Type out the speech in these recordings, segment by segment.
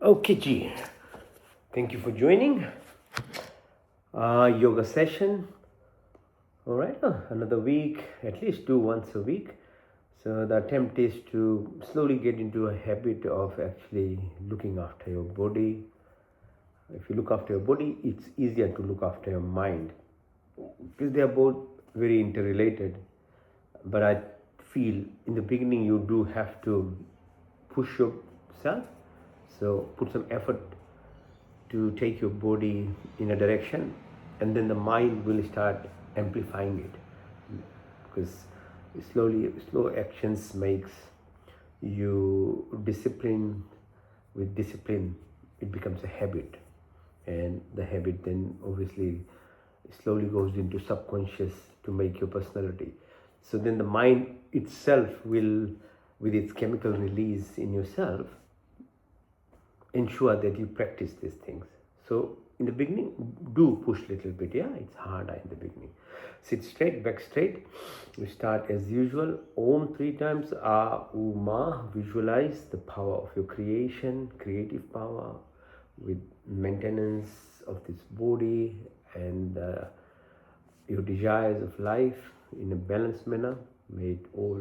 Okay, G. Thank you for joining yoga session. All right, another week. At least do once a week. So the attempt is to slowly get into a habit of actually looking after your body. If you look after your body, it's easier to look after your mind because they are both very interrelated. But I feel in the beginning you do have to push yourself. So put some effort to take your body in a direction, and then the mind will start amplifying it, because slow actions makes you discipline. With discipline it becomes a habit, and the habit then obviously slowly goes into subconscious to make your personality. So then the mind itself will, with its chemical release in yourself, ensure that you practice these things. So in the beginning, do push a little bit. Yeah, it's harder in the beginning. Sit straight, back straight. We start as usual. Om 3 times. Uma. Visualize the power of your creation, creative power, with maintenance of this body and your desires of life in a balanced manner. May it all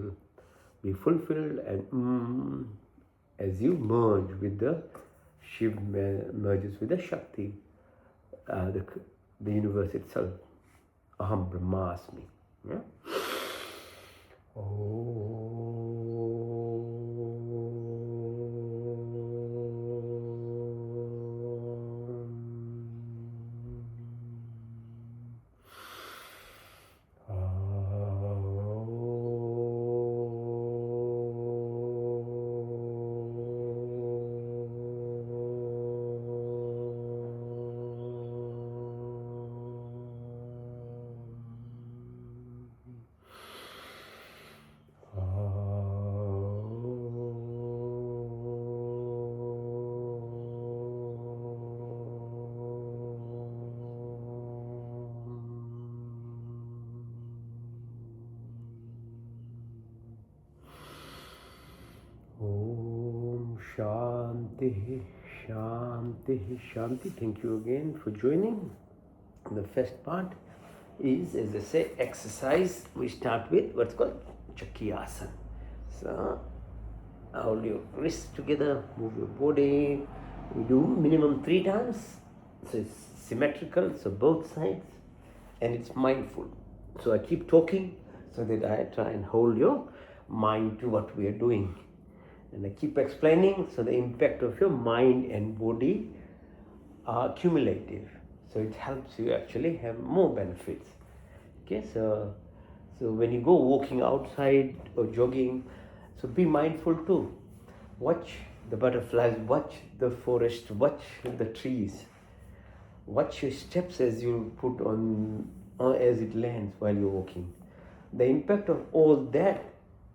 be fulfilled, and as you merge with the Shiv merges with the Shakti, the universe itself. Aham Brahmasmi. Yeah? Om Shanti, Shanti, Shanti. Thank you again for joining. The first part is, as I say, exercise. We start with what's called Chakrasana. So hold your wrists together, move your body. We do minimum 3 times. So it's symmetrical, so both sides, and it's mindful. So I keep talking so that I try and hold your mind to what we are doing. And I keep explaining, so the impact of your mind and body are cumulative. So it helps you actually have more benefits. Okay, so when you go walking outside or jogging, so be mindful too. Watch the butterflies, watch the forest, watch the trees. Watch your steps as you put on as it lands while you're walking. The impact of all that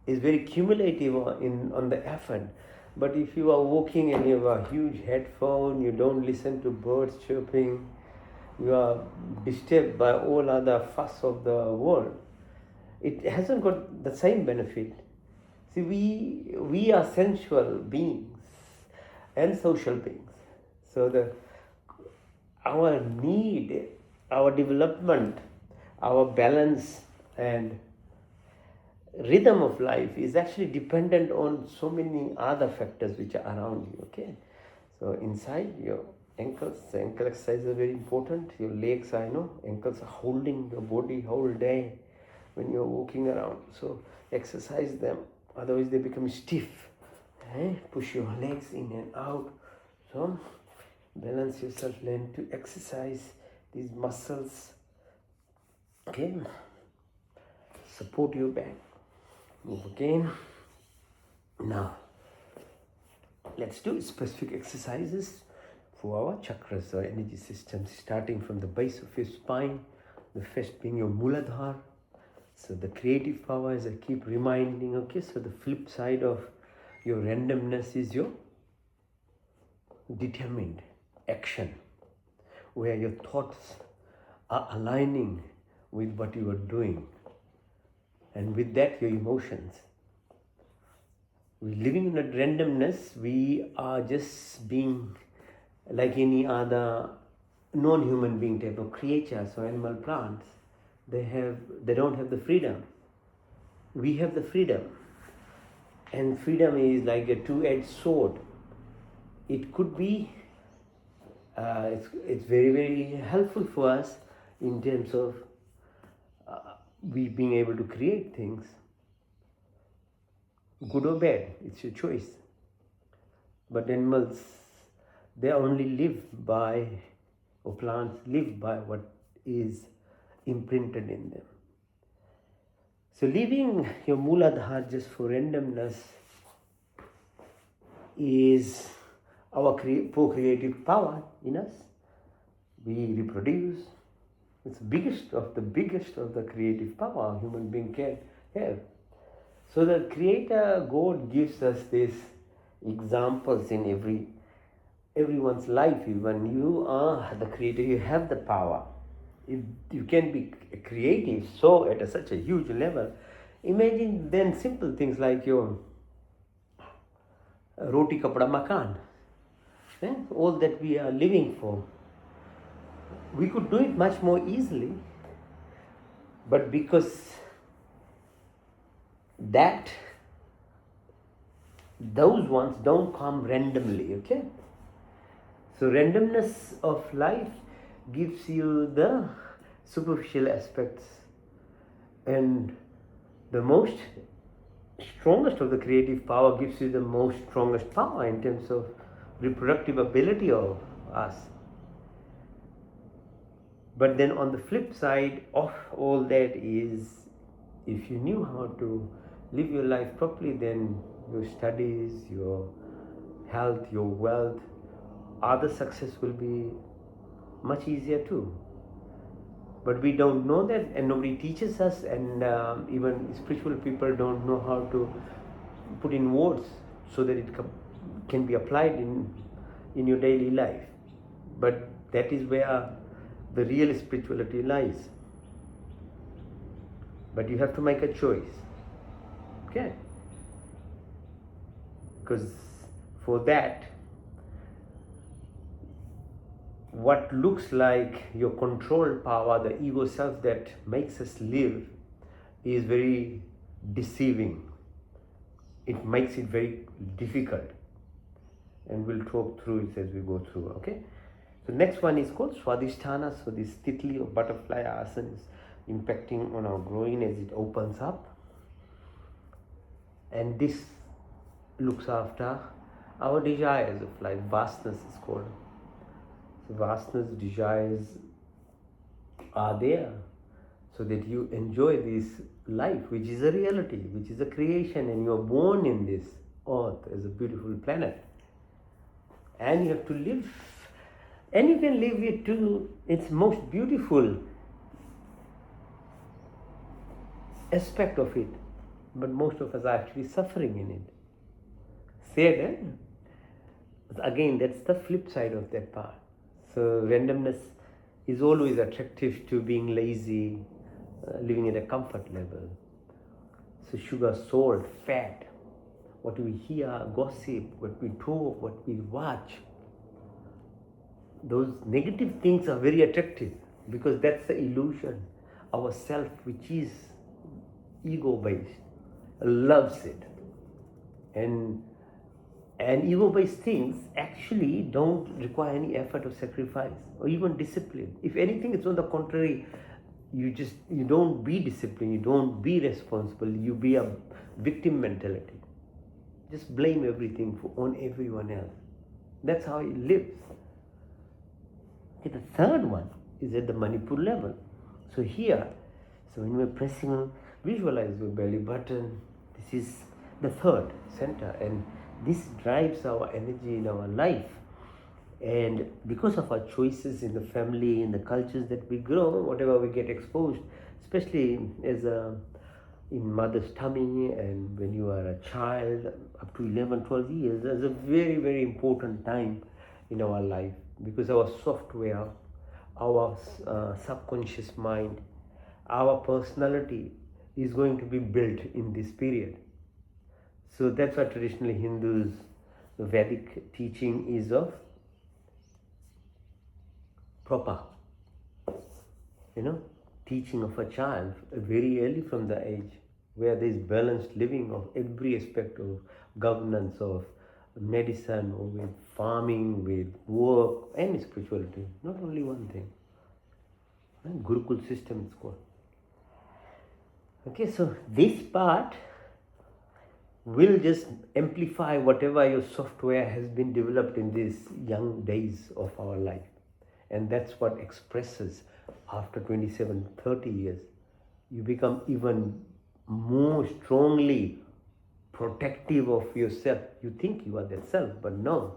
is very cumulative on the effort. But if you are walking and you have a huge headphone, you don't listen to birds chirping, you are disturbed by all other fuss of the world, it hasn't got the same benefit. See, we are sensual beings and social beings. So our need, our development, our balance and rhythm of life is actually dependent on so many other factors which are around you. Okay, so inside your ankles, the ankle exercise is very important. Your legs, I know ankles are holding your body whole day when you're walking around, so exercise them, otherwise they become stiff. Push your legs in and out. So balance yourself, learn to exercise these muscles. Okay, support your back. Move again. Now let's do specific exercises for our chakras or energy systems, starting from the base of your spine, the first being your Muladhara. So the creative power, as I keep reminding. Okay, so the flip side of your randomness is your determined action, where your thoughts are aligning with what you are doing, and with that your emotions. We're living in that randomness. We are just being like any other non-human being type of creatures or animal plants. They don't have the freedom. We have the freedom. And freedom is like a two-edged sword. It could be, it's very, very helpful for us in terms of we being able to create things. Good or bad, it's your choice. But animals, they only live by, or plants live by what is imprinted in them. So leaving your Mooladhara just for randomness is our procreative power in us. We reproduce. It's biggest of the creative power a human being can have. So the Creator God gives us these examples in everyone's life. Even you are the Creator, you have the power. If you can be creative so at such a huge level, imagine then simple things like your roti kapda makan, all that we are living for. We could do it much more easily, but because those ones don't come randomly, okay? So randomness of life gives you the superficial aspects, and the most strongest of the creative power gives you the most strongest power in terms of reproductive ability of us. But then on the flip side of all that is, if you knew how to live your life properly, then your studies, your health, your wealth, other success will be much easier too. But we don't know that, and nobody teaches us, and even spiritual people don't know how to put in words so that it can be applied in your daily life. But that is where the real spirituality lies. But you have to make a choice, okay? Because for that, what looks like your control power, the ego self that makes us live, is very deceiving. It makes it very difficult, and we'll talk through it as we go through, okay? So next one is called Swadhisthana. So this Titli or butterfly asana is impacting on our groin as it opens up, and this looks after our desires of life. Vastness is called. So vastness, desires are there so that you enjoy this life, which is a reality, which is a creation, and you are born in this earth as a beautiful planet, and you have to live, and you can live it to its most beautiful aspect of it, but most of us are actually suffering in it. Say that again, that's the flip side of that part. So randomness is always attractive to being lazy, living at a comfort level. So sugar, salt, fat, what we hear, gossip, what we talk, what we watch, those negative things are very attractive because that's the illusion. Our self, which is ego-based, loves it. And ego-based things actually don't require any effort or sacrifice or even discipline. If anything, it's on the contrary. You don't be disciplined, you don't be responsible, you be a victim mentality. Just blame everything on everyone else. That's how it lives. Okay, the third one is at the Manipur level. So here, so when we're pressing on, visualize your belly button. This is the third center, and this drives our energy in our life. And because of our choices in the family, in the cultures that we grow, whatever we get exposed, especially in mother's tummy, and when you are a child up to 11, 12 years, that's a very, very important time in our life, because our software, our subconscious mind, our personality is going to be built in this period. So that's why traditionally Hindus, the Vedic teaching is of proper, teaching of a child very early from the age, where there is balanced living of every aspect of governance, of medicine, or with farming, with work, and spirituality. Not only one thing. Gurukul system is called. Okay, so this part will just amplify whatever your software has been developed in these young days of our life. And that's what expresses after 27, 30 years. You become even more strongly protective of yourself. You think you are that self, but no,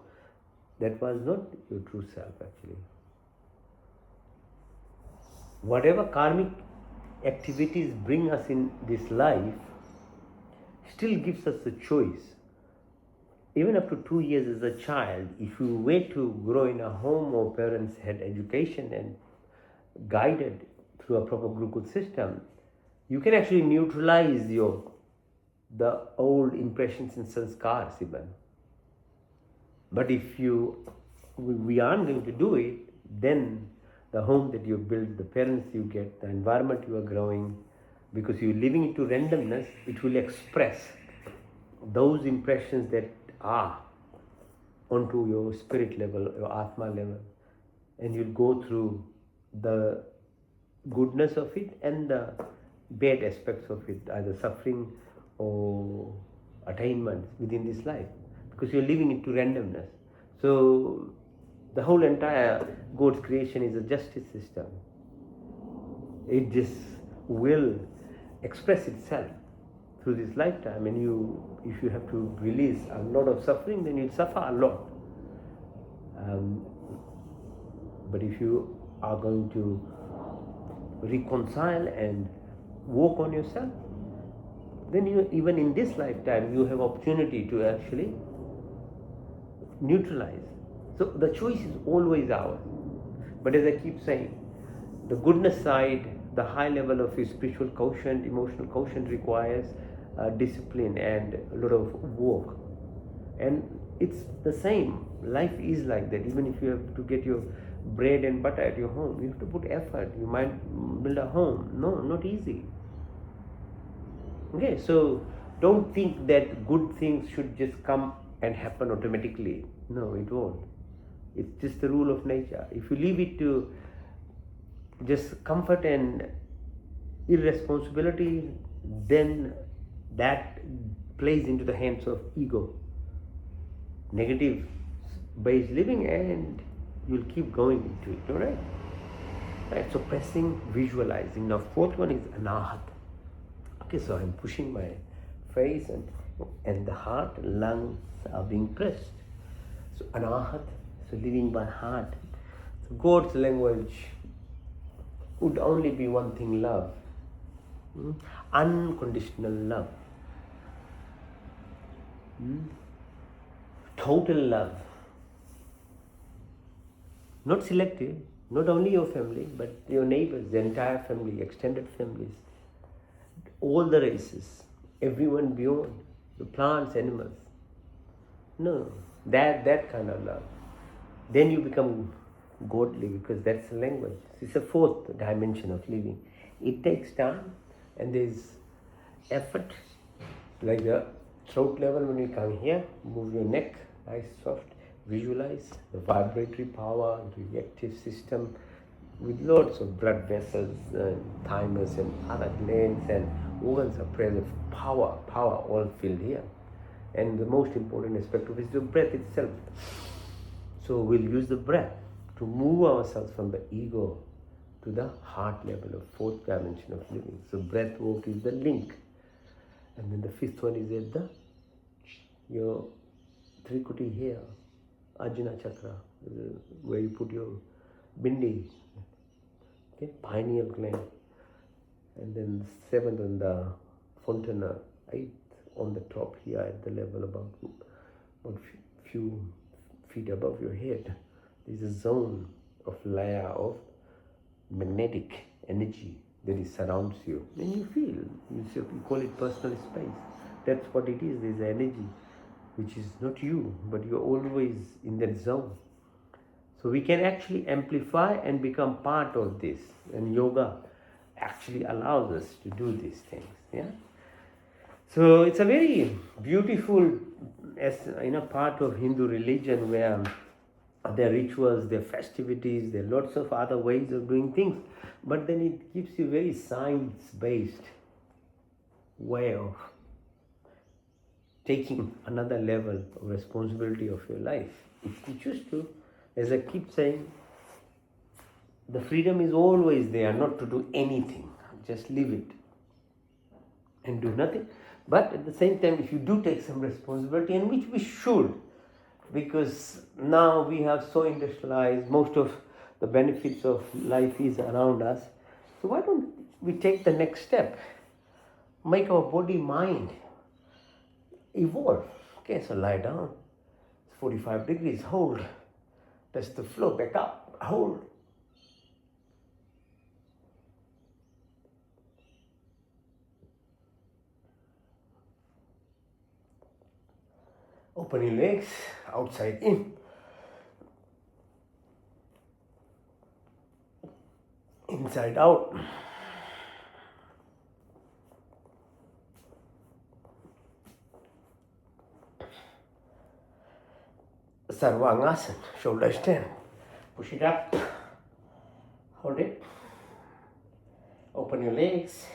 that was not your true self actually. Whatever karmic activities bring us in this life still gives us a choice. Even up to 2 years as a child, if you were to grow in a home or parents had education and guided through a proper Gurukul system, you can actually neutralize the old impressions and sanskars even. But if we aren't going to do it, then the home that you build, the parents you get, the environment you are growing, because you're living into randomness, it will express those impressions that are onto your spirit level, your Atma level, and you'll go through the goodness of it and the bad aspects of it, either suffering or attainment within this life, because you're living into randomness. So the whole entire God's creation is a justice system. It just will express itself through this lifetime, and if you have to release a lot of suffering, then you'll suffer a lot. But if you are going to reconcile and work on yourself, then even in this lifetime you have opportunity to actually neutralize. So the choice is always ours. But as I keep saying, the goodness side, the high level of your spiritual quotient, emotional quotient requires discipline and a lot of work. And it's the same. Life is like that. Even if you have to get your bread and butter at your home, you have to put effort. You might build a home. No, not easy. Okay, so don't think that good things should just come and happen automatically. No, it won't. It's just the rule of nature. If you leave it to just comfort and irresponsibility, then that plays into the hands of ego, negative based living, and you'll keep going into it. All right? Right, so pressing, visualizing. Now fourth one is anahat. Okay, so I'm pushing my face and the heart, lungs are being pressed. So anahat, so living by heart. So God's language would only be one thing: love. Unconditional love. Total love. Not selective, not only your family, but your neighbors, the entire family, extended families, all the races, everyone beyond, the plants, animals. No, that kind of love. Then you become godly, because that's the language. It's a fourth dimension of living. It takes time, and there's effort, like the throat level. When you come here, move your neck, nice, soft, visualize the vibratory power, reactive system with lots of blood vessels, thymus and other glands and organs are present. Power all filled here. And the most important aspect of it is the breath itself. So we'll use the breath to move ourselves from the ego to the heart level of fourth dimension of living. So breath work is the link. And then the fifth one is at your Trikuti here, Ajna Chakra, where you put your bindi, okay, pineal gland. And then seventh on the Fontana, eighth on the top here at the level about few feet above your head. There's a zone of layer of magnetic energy that surrounds you. And you feel, you call it personal space. That's what it is. There's energy, which is not you, but you're always in that zone. So we can actually amplify and become part of this. And yoga actually allows us to do these things. Yeah. So it's a very beautiful, part of Hindu religion where their rituals, their festivities, there are lots of other ways of doing things. But then it gives you very science-based way of taking another level of responsibility of your life. If you choose to, as I keep saying, the freedom is always there not to do anything. Just leave it and do nothing. But at the same time, if you do take some responsibility, and which we should, because now we have so industrialized, most of the benefits of life is around us. So why don't we take the next step? Make our body, mind evolve. Okay, so lie down. It's 45 degrees, hold. Touch the floor, back up, hold. Open your legs, outside in. Inside out. Sarvangasana, shoulder stand. Push it up. Hold it. Open your legs.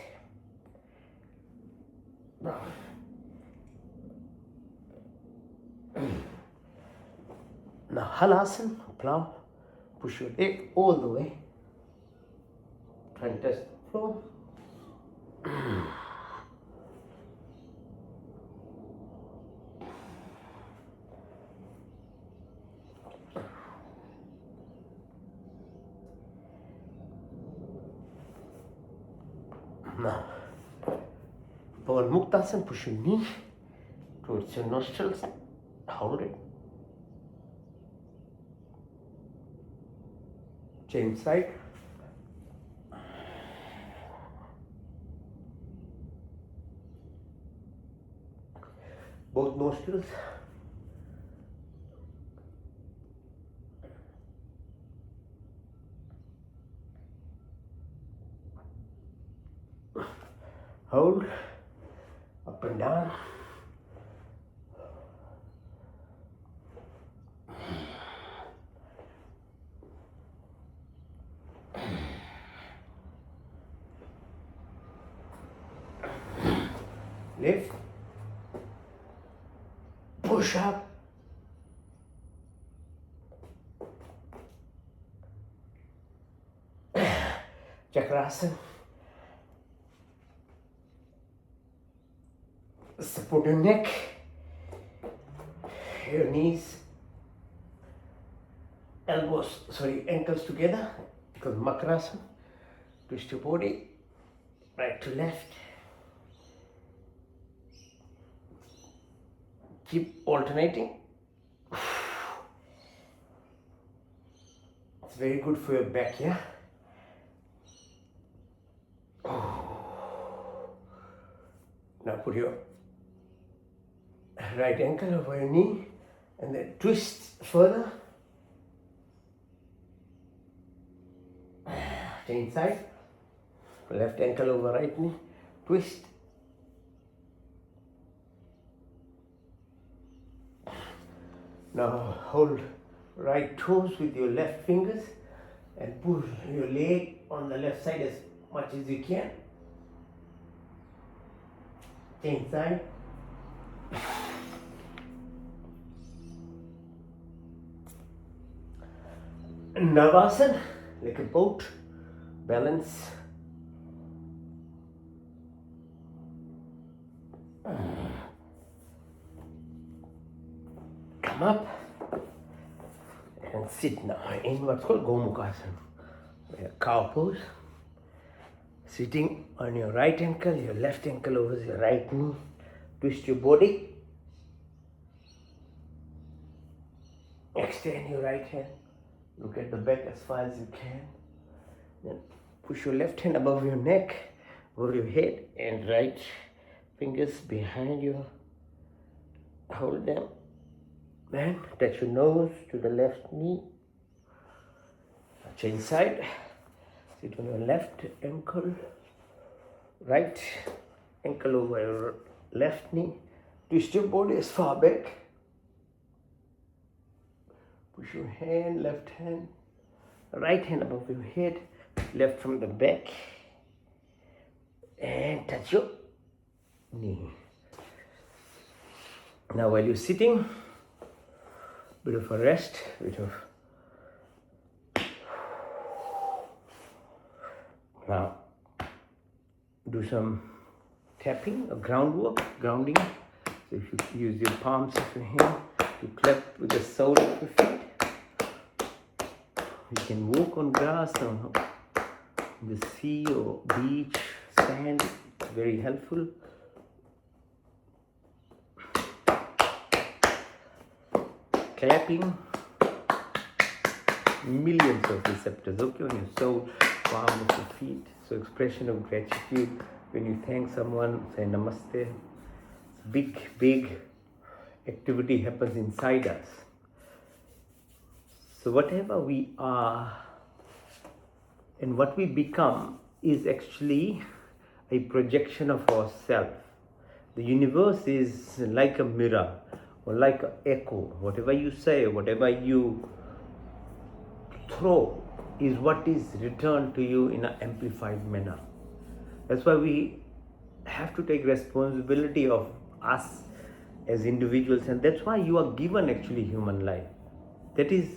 Now. Now halasana, plow. Push your leg all the way. Try and touch the floor. Now, Pawan Muktasana, push your knee towards your nostrils. Hold it. Change side. Both nostrils. Hold. Up and down. Lift. Push up. Chakrasana. Support your neck, your knees, ankles together, because Makarasana. Twist your body, right to left. Keep alternating. It's very good for your back, yeah? Now put your right ankle over your knee and then twist further. Change side. Left ankle over right knee. Twist. Now hold right toes with your left fingers and pull your leg on the left side as much as you can. Change side. Navasana, like a boat, balance. Come up and sit now in what's called Gomukhasana, cow pose. Sitting on your right ankle, your left ankle over your right knee. Twist your body. Extend your right hand. Look at the back as far as you can. Then push your left hand above your neck, over your head, and right Fingers behind you. Hold them. Then touch your nose to the left knee. Change side. Sit on your left ankle. Right ankle over your left knee. Twist your body as far back. Push your hand, left hand, right hand above your head, left from the back. And touch your knee. Now while you're sitting, bit of a rest, now do some tapping, grounding. So if you use your palms of your hand to clap with the sole of your feet, you can walk on grass, on the sea or beach, sand. It's very helpful. Clapping, millions of receptors, okay, on your sole, palm of your feet. So expression of gratitude. When you thank someone, say namaste. Big activity happens inside us. So whatever we are and what we become is actually a projection of ourselves. The universe is like a mirror or like an echo. Whatever you say, whatever you throw is what is returned to you in an amplified manner. That's why we have to take responsibility of us as individuals, and that's why you are given actually human life. That is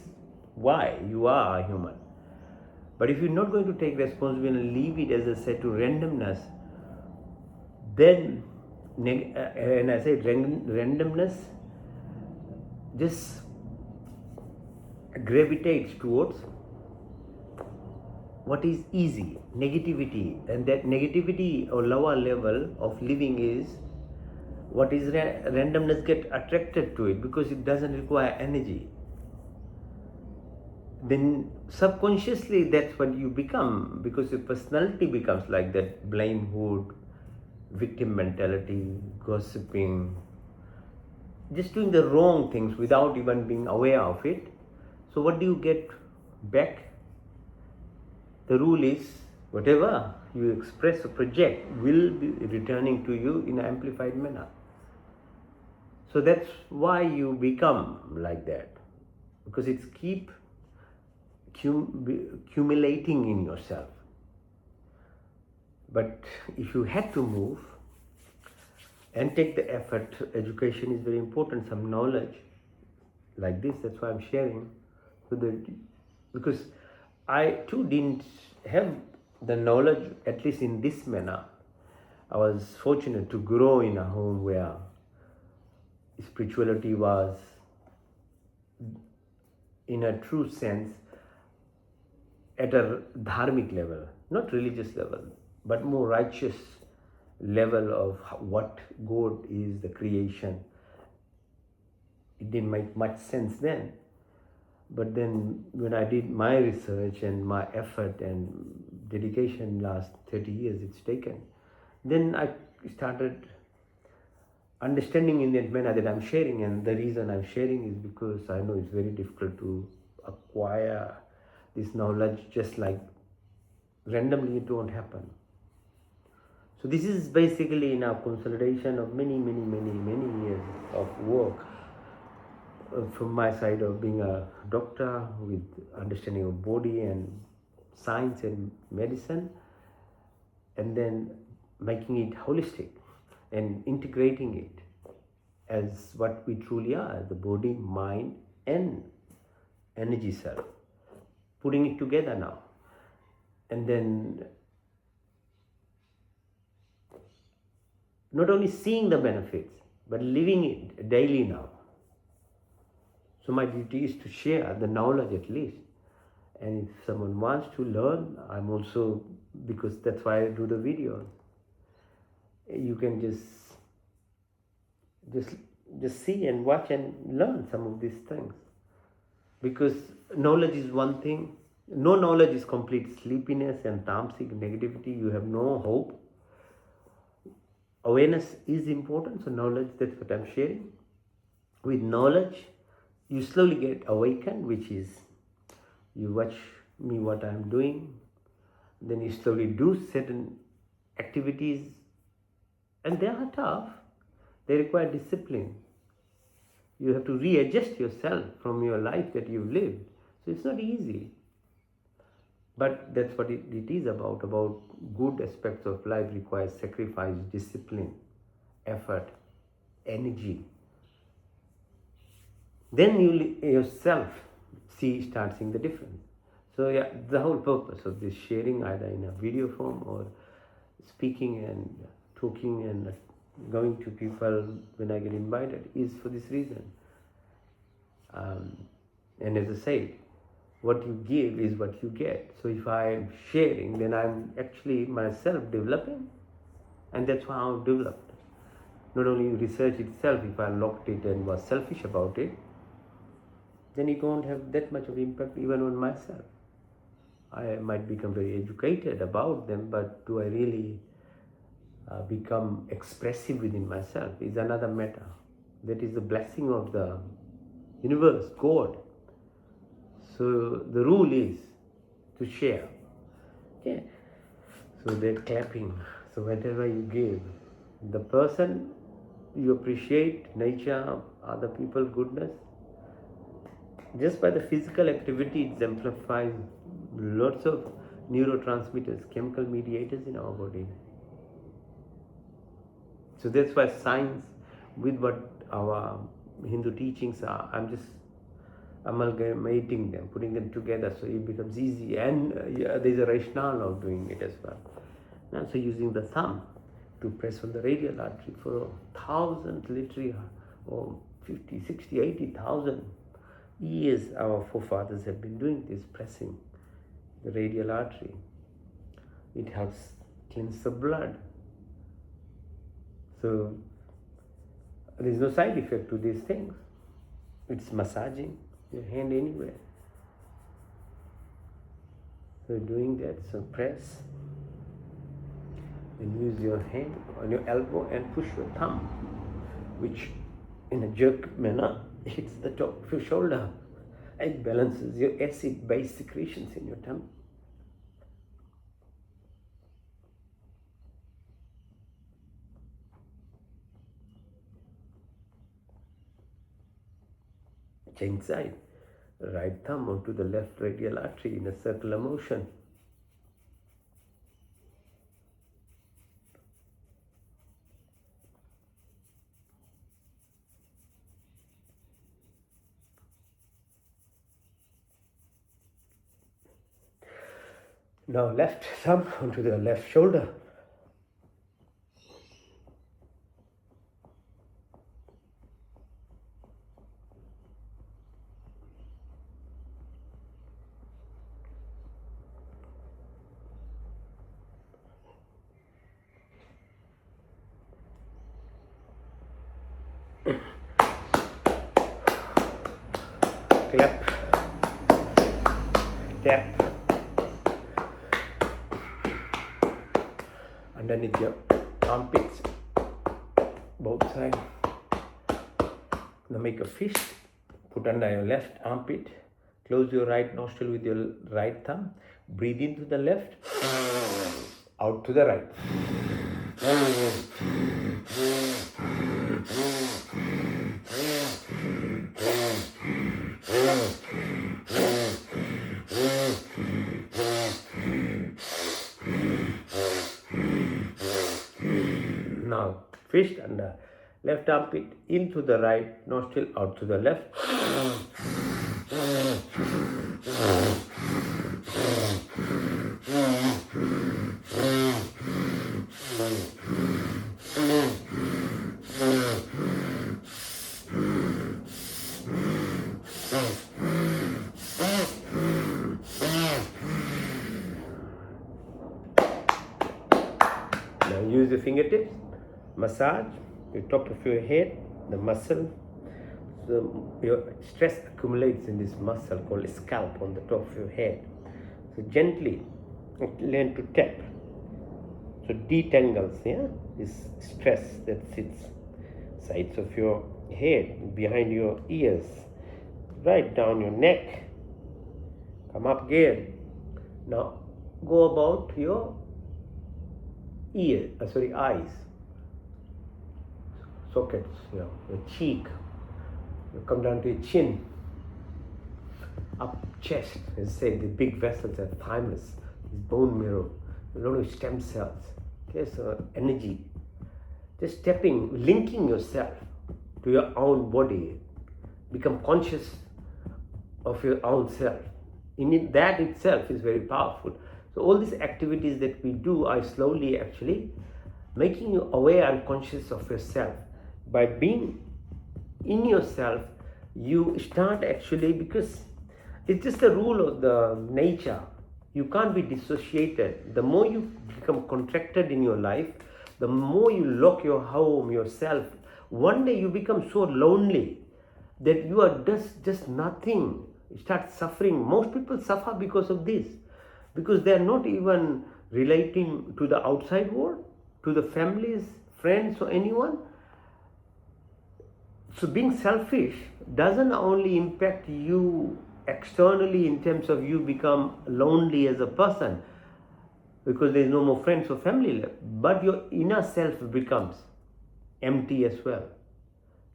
why you are a human. But if you're not going to take responsibility and leave it, as I said, to randomness, then, and I say randomness just gravitates towards what is easy, negativity, and that negativity or lower level of living is what is randomness get attracted to it because it doesn't require energy. Then subconsciously that's what you become, because your personality becomes like that: blamehood, victim mentality, gossiping, just doing the wrong things without even being aware of it. So what do you get back? The rule is whatever you express or project will be returning to you in an amplified manner. So that's why you become like that, because it's keep accumulating in yourself. But if you had to move and take the effort, education is very important, some knowledge like this, that's why I'm sharing, so that, because I too didn't have the knowledge, at least in this manner. I was fortunate to grow in a home where spirituality was, in a true sense, at a dharmic level, not religious level, but more righteous level of what God is, the creation. It didn't make much sense then. But then when I did my research and my effort and dedication last 30 years it's taken, then I started understanding in that manner that I'm sharing. And the reason I'm sharing is because I know it's very difficult to acquire this knowledge just like randomly. It won't happen. So this is basically now consolidation of many years of work from my side of being a doctor with understanding of body and science and medicine, and then making it holistic and integrating it as what we truly are, the body, mind and energy cell, putting it together now, and then not only seeing the benefits but living it daily now. So my duty is to share the knowledge at least. And if someone wants to learn, I'm also, because that's why I do the videos. You can just see and watch and learn some of these things. Because knowledge is one thing. No knowledge is complete sleepiness and tamasic negativity. You have no hope. Awareness is important, so knowledge, that's what I'm sharing. With knowledge, you slowly get awakened, which is you watch me what I'm doing, then you slowly do certain activities, and they are tough. They require discipline. You have to readjust yourself from your life that you've lived. So it's not easy. But that's what it is about. About good aspects of life requires sacrifice, discipline, effort, energy. Then you yourself start seeing the difference. So yeah, the whole purpose of this sharing, either in a video form or speaking and talking and going to people when I get invited, is for this reason. And as I said, what you give is what you get. So if I'm sharing, then I'm actually myself developing, and that's how I've developed. Not only research itself, if I locked it and was selfish about it, then it won't have that much of impact even on myself. I might become very educated about them, but do I really become expressive within myself is another matter. That is the blessing of the universe, God. So the rule is to share. Okay. So they're clapping. So whatever you give, the person you appreciate, nature, other people, goodness, just by the physical activity, it exemplifies lots of neurotransmitters, chemical mediators in our body. So that's why science, with what our Hindu teachings are, I'm just amalgamating them, putting them together so it becomes easy. And there's a rationale of doing it as well. Now, so using the thumb to press on the radial artery for 1,000 literally, or 50, 60, 80,000 years, our forefathers have been doing this, pressing the radial artery. It helps cleanse the blood. So there is no side effect to these things. It's massaging your hand anywhere. So doing that, so press and use your hand on your elbow and push your thumb, which in a jerk manner hits the top of your shoulder. It balances your acid-base secretions in your tongue. Change side. Right thumb onto the left radial artery in a circular motion. Now left thumb onto the left shoulder. Clap, tap, underneath your armpits, both sides. Now make a fist, put under your left armpit, close your right nostril with your right thumb, breathe into the left, out to the right. Now, fist under left armpit, into the right nostril, out to the left. Now use the fingertips, massage the top of your head, the muscle. So your stress accumulates in this muscle called scalp on the top of your head. So gently learn to tap. So detangles, yeah, this stress that sits sides of your head, behind your ears, right down your neck. Come up again. Now go about your eyes, sockets, your cheek. You come down to your chin, up chest. As I say, the big vessels are thymus, this bone marrow, a lot of stem cells. Okay, so energy. Just linking yourself to your own body. Become conscious of your own self. That itself is very powerful. So all these activities that we do are slowly actually making you aware and conscious of yourself. By being in yourself, you start actually, because it's just the rule of the nature. You can't be dissociated. The more you become contracted in your life, the more you lock your home, yourself, one day you become so lonely that you are just nothing. You start suffering. Most people suffer because of this, because they are not even relating to the outside world, to the families, friends, or anyone. So being selfish doesn't only impact you externally in terms of you become lonely as a person because there is no more friends or family left, but your inner self becomes empty as well.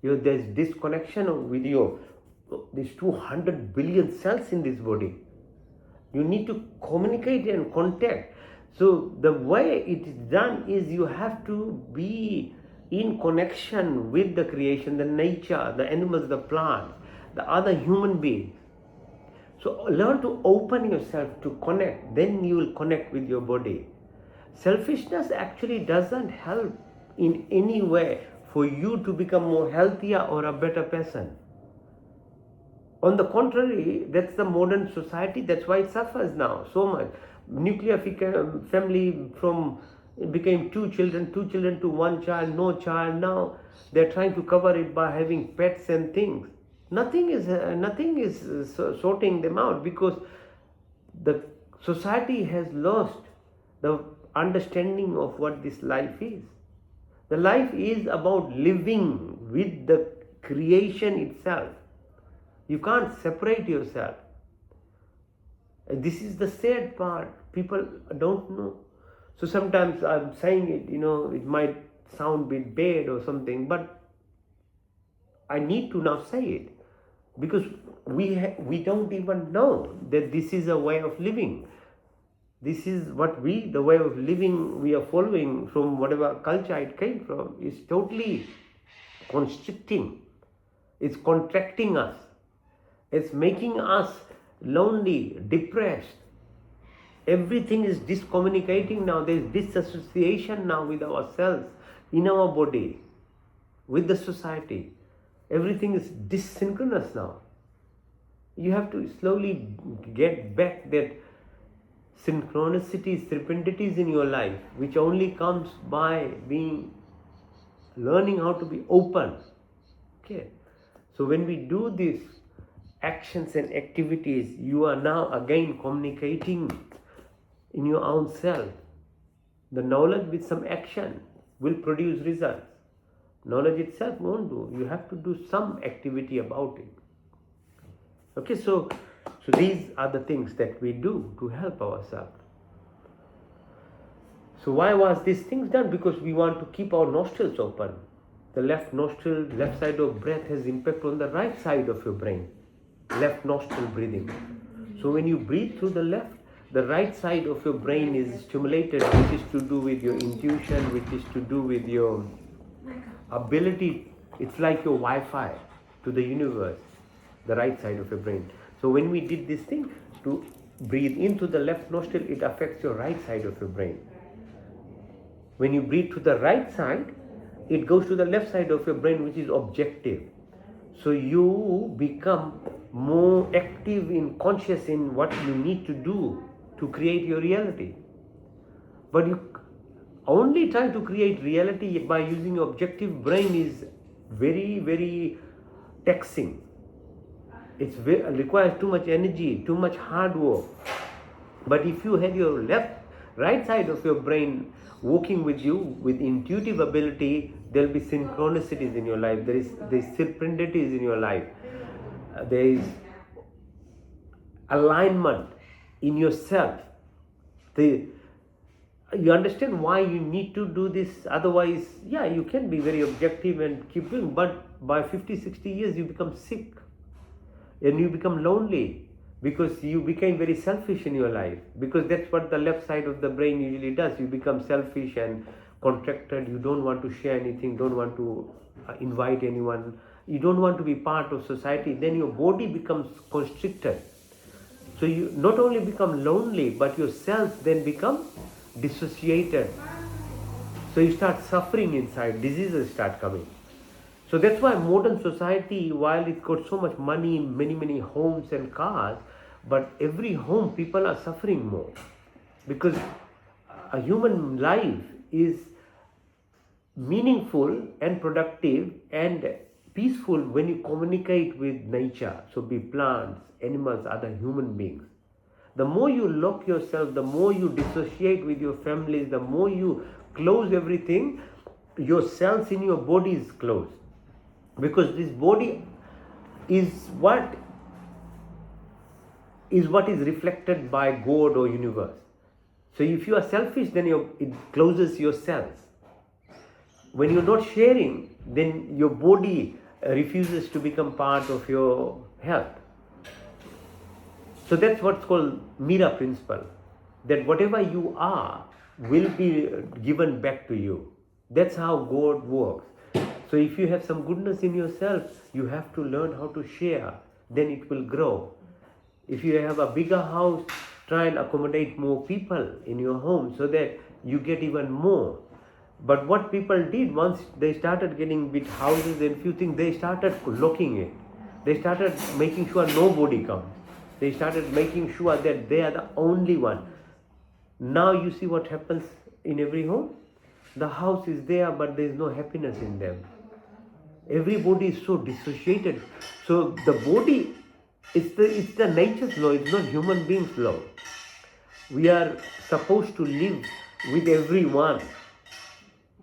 There's disconnection with these 200 billion cells in this body. You need to communicate and contact. So the way it is done is you have to be in connection with the creation, the nature, the animals, the plants, the other human beings. So learn to open yourself to connect, then you will connect with your body. Selfishness actually doesn't help in any way for you to become more healthier or a better person. On the contrary, that's the modern society. That's why it suffers now so much. Nuclear family became two children to one child, no child. Now they're trying to cover it by having pets and things. Nothing is sorting them out because the society has lost the understanding of what this life is. The life is about living with the creation itself. You can't separate yourself. This is the sad part. People don't know. So sometimes I'm saying it, it might sound a bit bad or something, but I need to now say it because we don't even know that this is a way of living. This is the way of living we are following from whatever culture it came from. Is totally constricting. It's contracting us. It's making us lonely, depressed. Everything is discommunicating now. There is disassociation now with ourselves, in our body, with the society. Everything is dissynchronous now. You have to slowly get back that synchronicities, serendities in your life, which only comes by learning how to be open. Okay. So when we do these actions and activities, you are now again communicating in your own self. The knowledge with some action will produce results. Knowledge itself won't do. You have to do some activity about it. Okay, so these are the things that we do to help ourselves. So why was these things done? Because we want to keep our nostrils open. The left nostril, left side of breath has impact on the right side of your brain. Left nostril breathing. So when you breathe through the left, the right side of your brain is stimulated, which is to do with your intuition, which is to do with your ability. It's like your Wi-Fi to the universe, the right side of your brain. So when we did this thing to breathe into the left nostril, it affects your right side of your brain. When you breathe to the right side, it goes to the left side of your brain, which is objective. So you become more active in conscious in what you need to do to create your reality. But you only try to create reality by using your objective brain is very, very taxing. It requires too much energy, too much hard work. But if you have your left right side of your brain working with you with intuitive ability, there'll be synchronicities in your life. There's synchronicities in your life. There is alignment in yourself. You understand why you need to do this. Otherwise, yeah, you can be very objective and keep doing, but by 50-60 years you become sick and you become lonely because you became very selfish in your life, because that's what the left side of the brain usually does. You become selfish and contracted. You don't want to share anything, don't want to invite anyone, you don't want to be part of society. Then your body becomes constricted, so you not only become lonely, but your cells then become dissociated. So you start suffering inside, diseases start coming. So that's why modern society, while it's got so much money, many homes and cars, but every home people are suffering more, because a human life is meaningful and productive and peaceful when you communicate with nature. So be plants, animals, other human beings. The more you lock yourself, the more you dissociate with your families, the more you close everything, your cells in your body is closed. Because this body is what is reflected by God or universe. So if you are selfish, then it closes your cells. When you're not sharing, then your body refuses to become part of your health. So that's what's called Mira principle, that whatever you are will be given back to you. That's how God works. So if you have some goodness in yourself, you have to learn how to share, then it will grow. If you have a bigger house, try and accommodate more people in your home so that you get even more. But what people did, once they started getting big houses and few things, they started locking it. They started making sure nobody comes. They started making sure that they are the only one. Now you see what happens in every home. The house is there, but there is no happiness in them. Everybody is so dissociated. So the body, it's the nature's law, it's not human beings' law. We are supposed to live with everyone.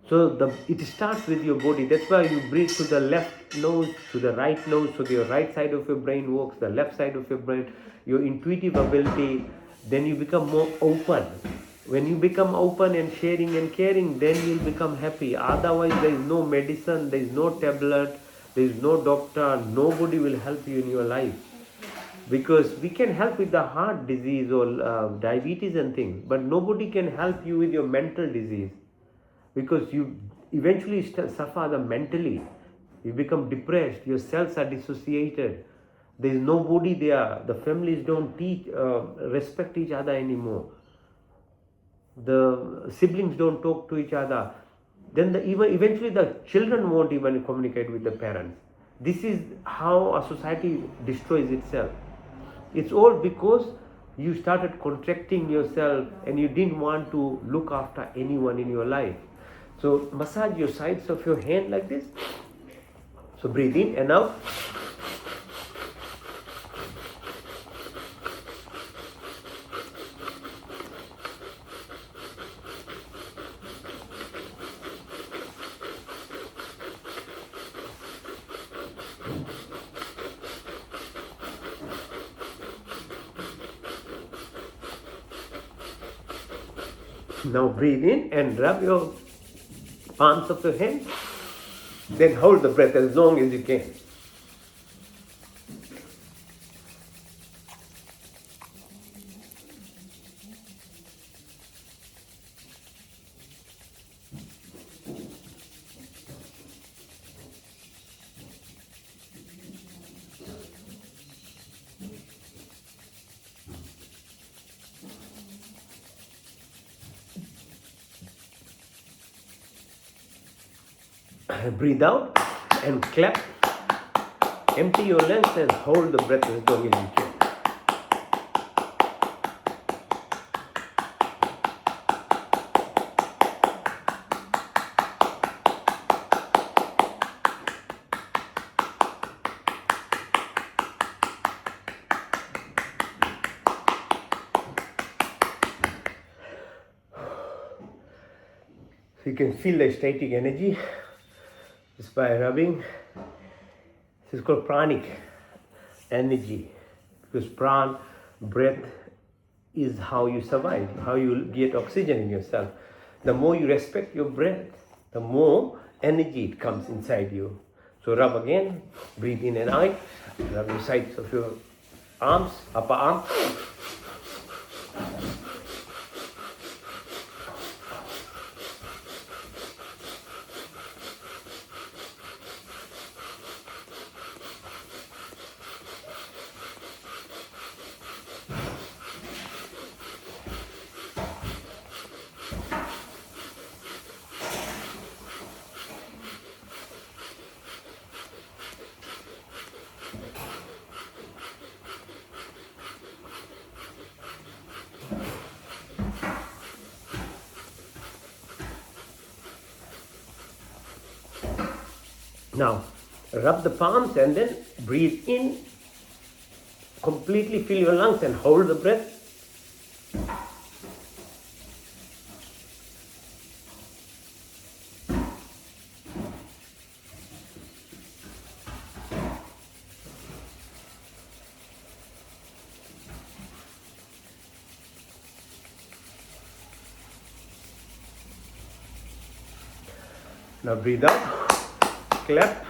So it starts with your body. That's why you breathe to the left nose, to the right nose, so your right side of your brain works, the left side of your brain, your intuitive ability, then you become more open. When you become open and sharing and caring, then you'll become happy. Otherwise, there is no medicine, there is no tablet, there is no doctor, nobody will help you in your life. Because we can help with the heart disease or diabetes and things, but nobody can help you with your mental disease. Because you eventually suffer mentally. You become depressed, your cells are dissociated. There is nobody there. The families don't respect each other anymore. The siblings don't talk to each other. Then eventually the children won't even communicate with the parents. This is how a society destroys itself. It's all because you started contracting yourself and you didn't want to look after anyone in your life. So massage your sides of your hand like this. So breathe in and out. Now breathe in and rub your palms of your hand. Then hold the breath as long as you can. Breathe out and clap. Empty your lungs and hold the breath as long as you can. So you can feel the static energy just by rubbing. This is called pranic energy, because pran, breath, is how you survive, how you get oxygen in yourself. The more you respect your breath, the more energy it comes inside you. So rub again, breathe in and out, rub the sides of your arms, upper arm. Now, rub the palms and then breathe in, completely fill your lungs and hold the breath. Now breathe out, clap,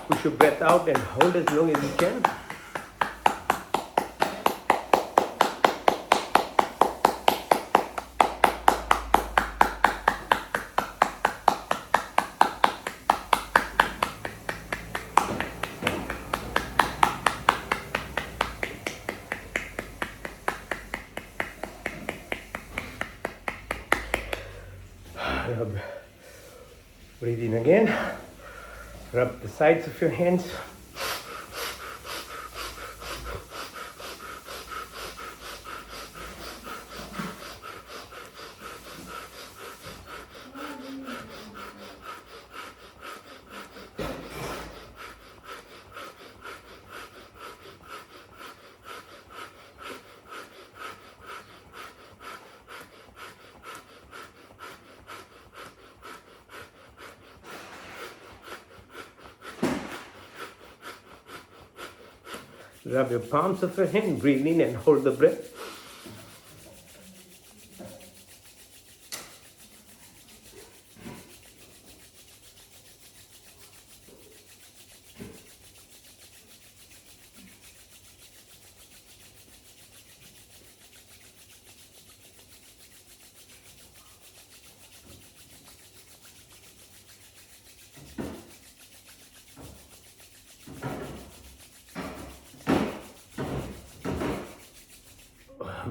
push your breath out and hold as long as you can. Breathe in again, rub the sides of your hands. Rub your palms of your hand, breathe in and hold the breath.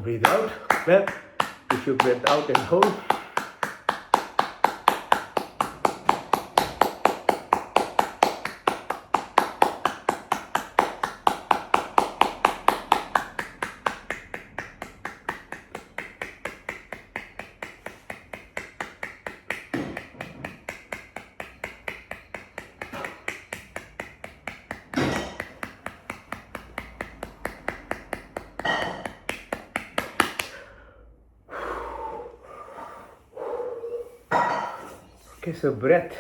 Breathe out, clap, push your breath out and hold. Okay, so breath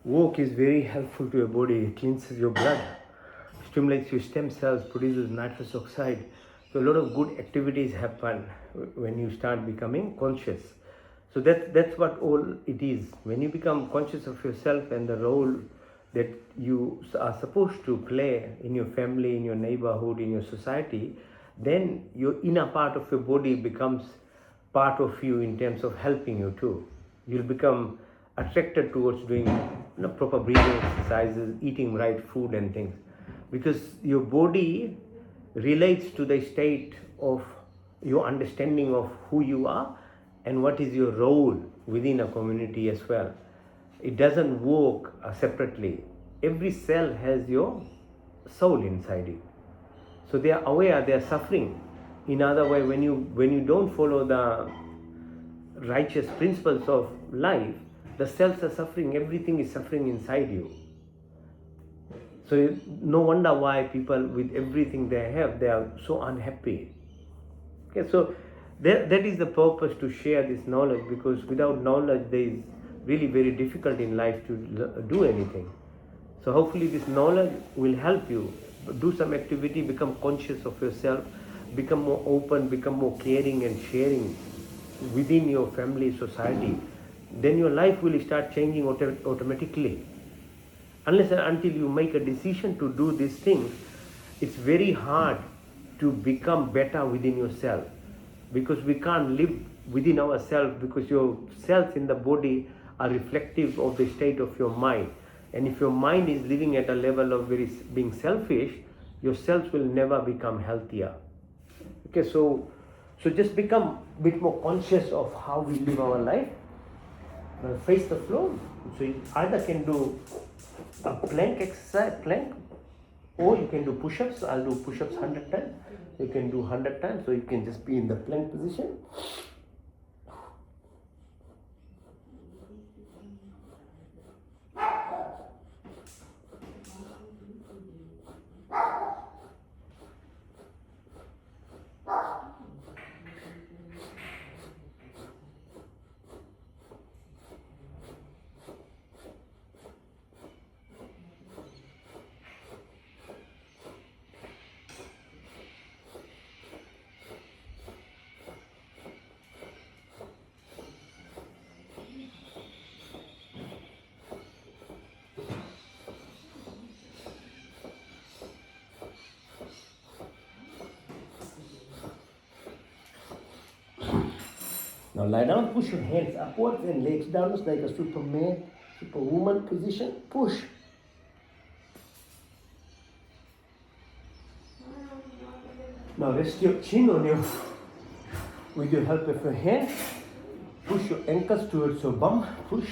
work is very helpful to your body. It cleanses your blood, stimulates your stem cells, produces nitrous oxide. So a lot of good activities happen when you start becoming conscious. So that's what all it is. When you become conscious of yourself and the role that you are supposed to play in your family, in your neighborhood, in your society, then your inner part of your body becomes part of you in terms of helping you too. You'll become attracted towards doing proper breathing exercises, eating right food and things, because your body relates to the state of your understanding of who you are and what is your role within a community as well. It doesn't work separately. Every cell has your soul inside it. So they are aware, they are suffering. In other way, when you don't follow the righteous principles of life, the cells are suffering, everything is suffering inside you. So no wonder why people with everything they have, they are so unhappy. Okay, so that is the purpose to share this knowledge, because without knowledge there is really very difficult in life to do anything. So hopefully this knowledge will help you do some activity, become conscious of yourself, become more open, become more caring and sharing within your family, society. Then your life will start changing automatically. Unless and until you make a decision to do these things, it's very hard to become better within yourself, because we can't live within ourselves, because your cells in the body are reflective of the state of your mind. And if your mind is living at a level of being selfish, your cells will never become healthier. Okay, so just become a bit more conscious of how we live our life. Face the floor. So you either can do a plank exercise, or you can do push-ups. I'll do push-ups 100 times. You can do 100 times, so you can just be in the plank position. Now lie down, push your hands upwards and legs downwards like a Superman, Superwoman position. Push. Now rest your chin on your, with the help of your hand. Push your ankles towards your bum. Push.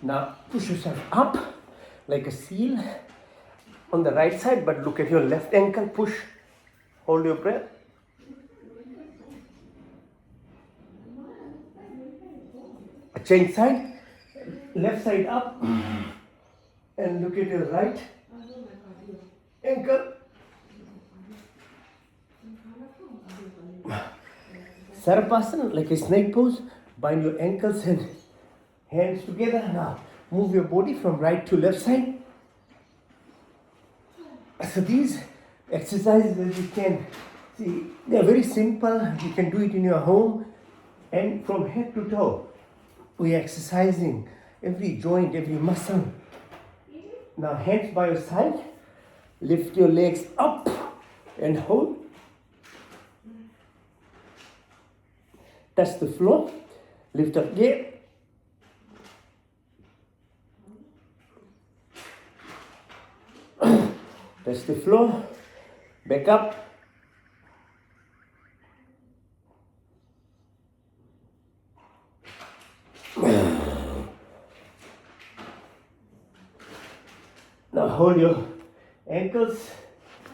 Now push yourself up like a seal on the right side, but look at your left ankle. Push. Hold your breath. Change side. Left side up. And look at your right ankle. Sarapasana, like a snake pose. Bind your ankles and hands together. Now move your body from right to left side. So these exercises, as you can see, they are very simple. You can do it in your home, and from head to toe we are exercising every joint, every muscle. Now hands by your side. Lift your legs up and hold. Touch the floor. Lift up again. Touch the floor. Back up. Now hold your ankles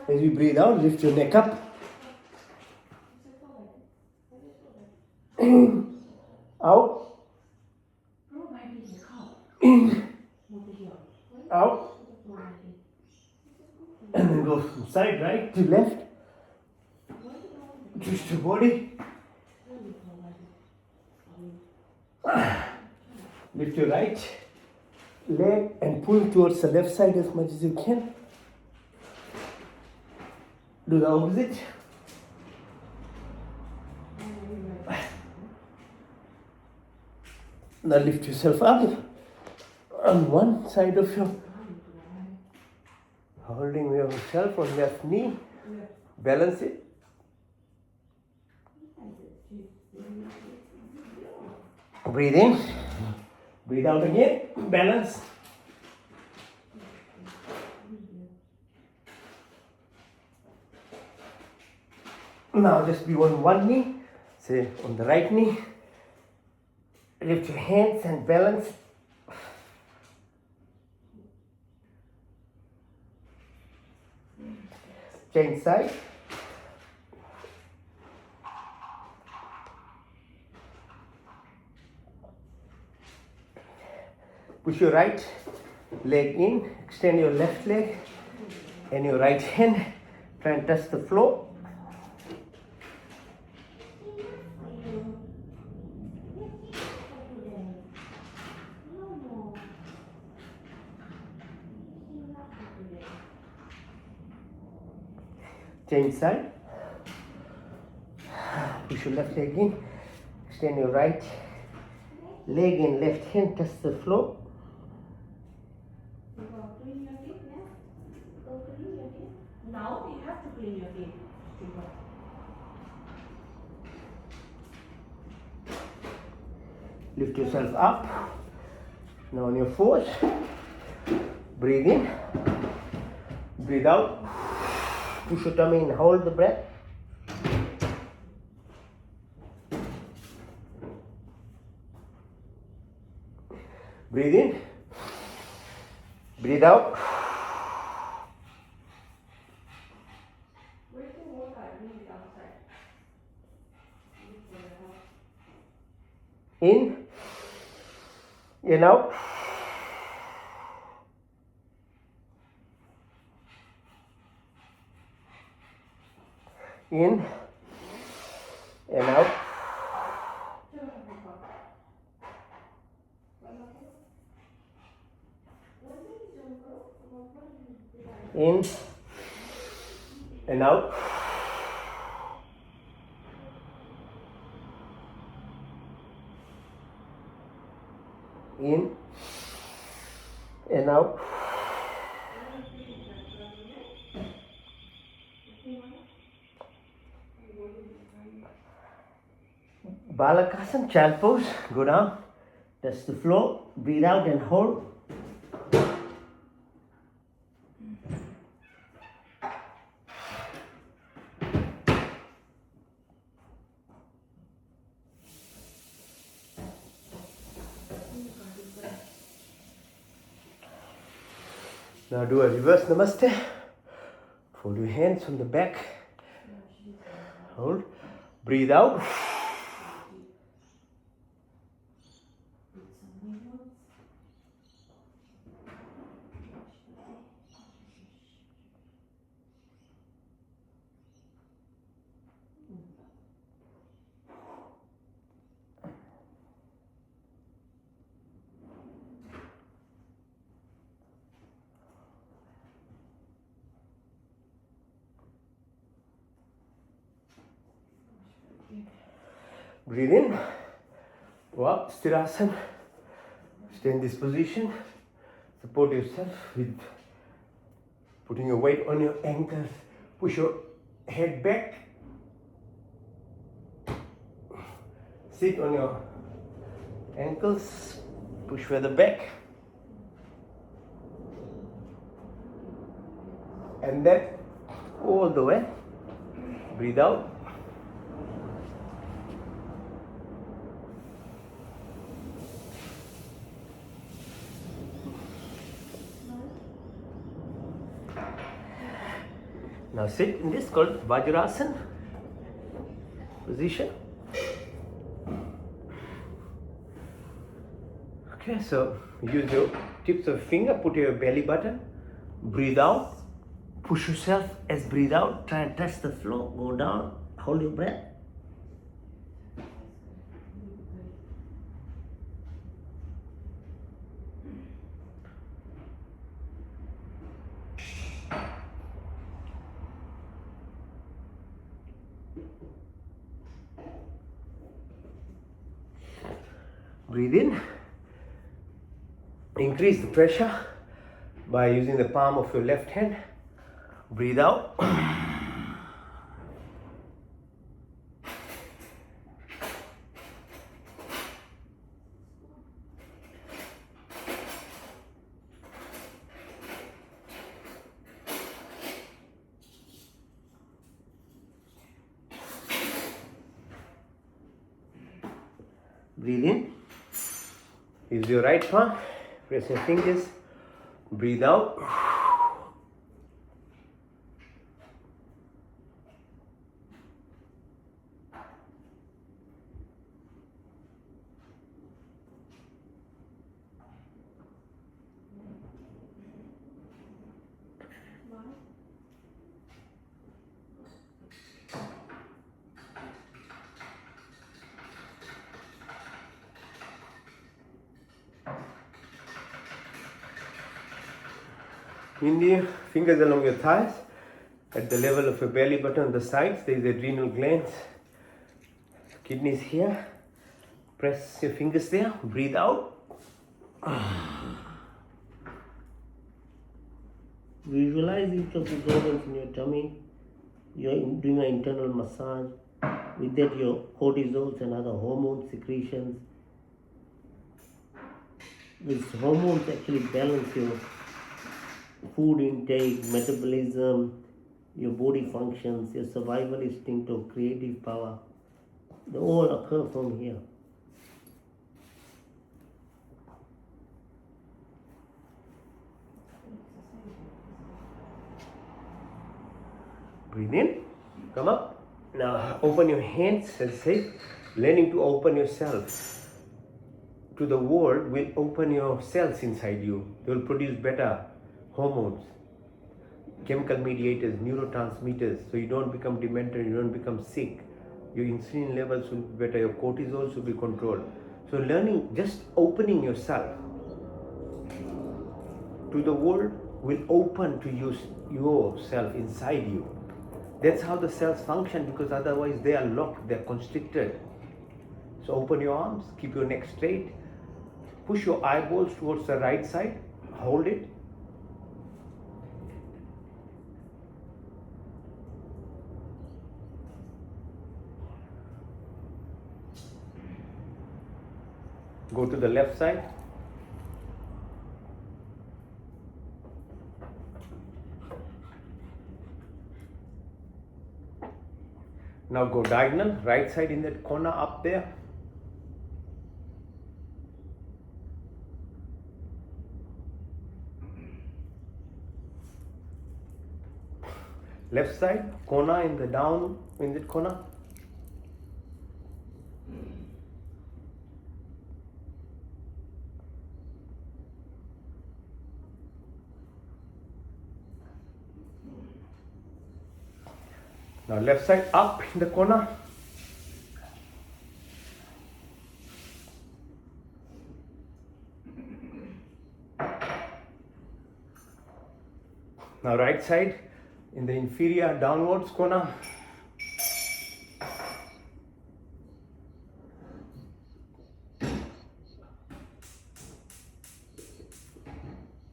as you breathe out. Lift your neck up. In, out. In, out. And then go from side right to left. Twist your body. Lift your right leg and pull towards the left side as much as you can. Do the opposite. Now lift yourself up on one side of your, holding yourself on left knee. Balance it. Breathe in. Breathe out again. Balance. Now just be on one knee. Say on the right knee. Lift your hands and balance. Change side. Push your right leg in, extend your left leg and your right hand. Try and touch the floor. Change side. Push your left leg in, extend your right leg and left hand, touch the floor. Now you have to clean your teeth. Lift yourself up. Now on your fours. Breathe in. Breathe out. Push your tummy in. Hold the breath. Breathe in. Breathe out. Where's the water? I need it outside. In and out. In and out. In and out. In and out. Balakasana, child pose. Go down, touch the floor, breathe out and hold. Now do a reverse namaste. Fold your hands on the back. Hold. Breathe out. Breathe in. Go up. Sthirasana. Stay in this position. Support yourself with putting your weight on your ankles. Push your head back. Sit on your ankles. Push further back. And then all the way. Breathe out. Now sit in this called Vajrasana position. Okay, so use your tips of finger, put your belly button, breathe out, push yourself as breathe out, try and touch the floor, go down, hold your breath. Breathe in. Increase the pressure by using the palm of your left hand. Breathe out. Breathe in. Use your right palm. Press your fingers. Breathe out. one. In the fingers along your thighs, at the level of your belly button on the sides, there is adrenal glands, kidneys here. Press your fingers there, breathe out. Visualize each of the organs in your tummy. You're doing an internal massage. With that, your cortisols and other hormone secretions. These hormones actually balance your food intake, metabolism, your body functions, your survival instinct or creative power. They all occur from here. Breathe in, come up. Now open your hands and say, learning to open yourself to the world will open your cells inside you. They will produce better hormones, chemical mediators, neurotransmitters, so you don't become demented, you don't become sick. Your insulin levels will be better, your cortisol will be controlled. So learning, just opening yourself to the world will open to use yourself inside you. That's how the cells function, because otherwise they are locked, they're constricted. So open your arms, keep your neck straight, push your eyeballs towards the right side, hold it. Go to the left side. Now go diagonal, right side in that corner up there. Left side, corner in the down, in that corner. Now left side up in the corner. Now right side in the inferior downwards corner.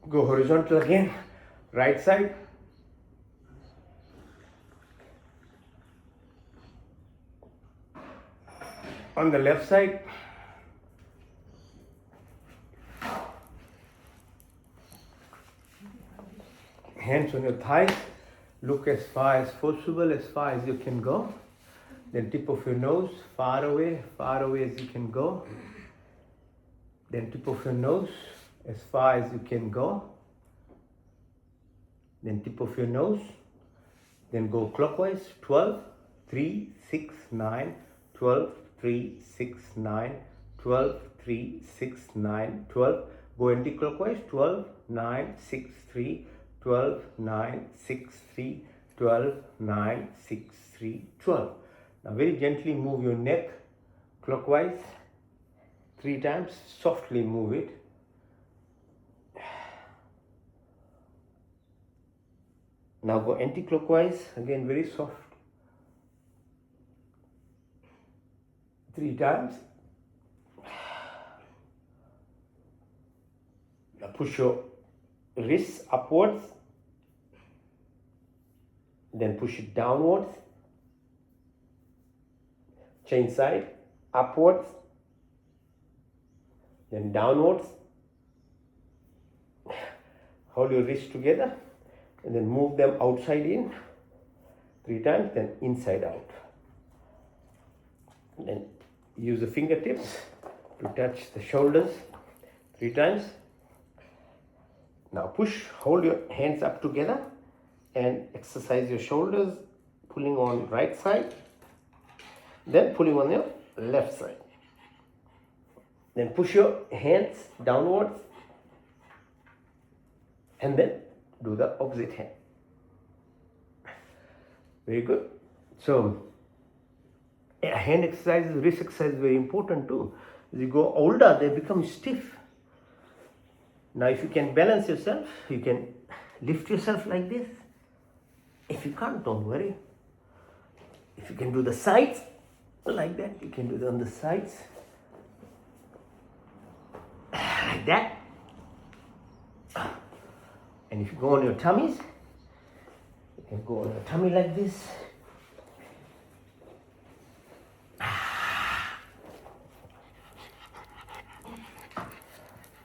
Go horizontal again, right side. On the left side, hands on your thighs, look as far as possible, as far as you can go. Then tip of your nose, far away as you can go. Then tip of your nose, as far as you can go. Then tip of your nose, then go clockwise, 12, 3, 6, 9, 12, 3, 6, 9, 12, 3, 6, 9, 12. Go anti-clockwise, 12, 9, 6, 3, 12, 9, 6, 3, 12, 9, 6, 3, 12. Now very gently move your neck clockwise 3 times, softly move it. Now go anti-clockwise, again very soft. 3 times. Now push your wrists upwards, then push it downwards. Change side, upwards, then downwards. Hold your wrists together and then move them outside in 3 times, then inside out. Then use the fingertips to touch the shoulders 3 times. Now push, hold your hands up together and exercise your shoulders, pulling on right side, then pulling on your left side. Then push your hands downwards and then do the opposite hand. Very good. So, hand exercises, wrist exercise is very important too. As you go older, they become stiff. Now, if you can balance yourself, you can lift yourself like this. If you can't, don't worry. If you can do the sides like that, you can do it on the sides like that. And if you go on your tummies, you can go on your tummy like this.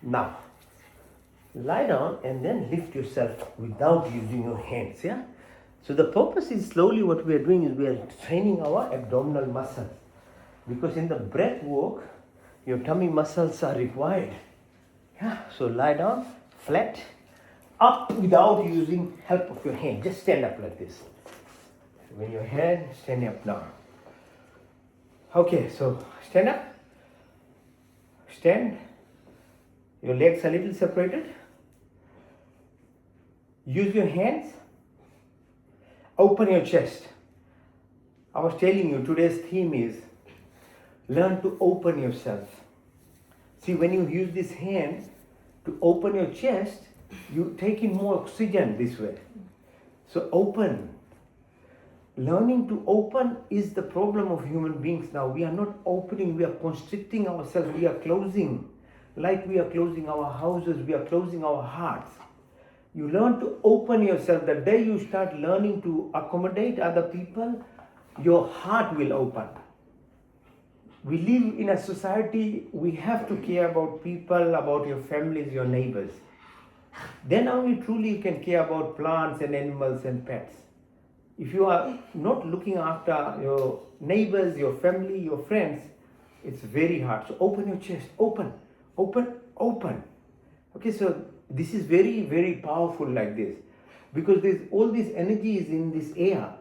Now, lie down and then lift yourself without using your hands, yeah? So the purpose is slowly what we are doing is we are training our abdominal muscles. Because in the breath work, your tummy muscles are required. Yeah, so lie down, flat, up without using help of your hand. Just stand up like this. When your hand, stand up now. Okay, so stand up. Stand. Your legs are a little separated. Use your hands. Open your chest. I was telling you today's theme is learn to open yourself. See, when you use this hand to open your chest, you take in more oxygen this way. So open. Learning to open is the problem of human beings now. We are not opening, we are constricting ourselves, we are closing. Like we are closing our houses, we are closing our hearts. You learn to open yourself. The day you start learning to accommodate other people, your heart will open. We live in a society, we have to care about people, about your families, your neighbors. Then only truly you can care about plants and animals and pets. If you are not looking after your neighbors, your family, your friends, it's very hard. So open your chest, open, open, open. Okay, so this is very, very powerful like this. Because there's all this energy is in this air.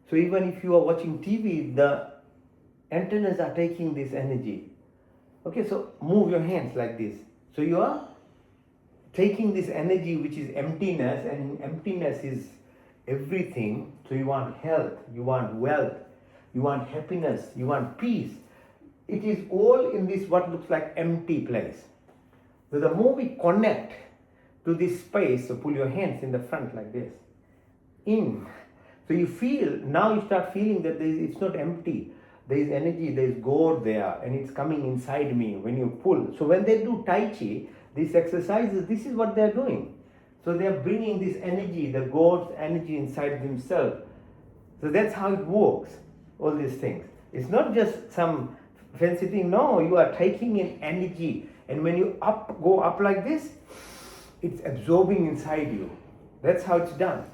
So even if you are watching TV, the antennas are taking this energy. Okay, so move your hands like this. So you are taking this energy which is emptiness, and emptiness is everything. So you want health, you want wealth, you want happiness, you want peace. It is all in this what looks like empty place. So the more we connect to this space, so pull your hands in the front like this, in. So you feel, now you start feeling that it's not empty. There is energy, there is God there, and it's coming inside me when you pull. So when they do Tai Chi, these exercises, this is what they're doing. So they're bringing this energy, the God's energy inside themselves. So that's how it works, all these things. It's not just some fancy thing, no, you are taking in energy. And when you go up like this, it's absorbing inside you. That's how it's done.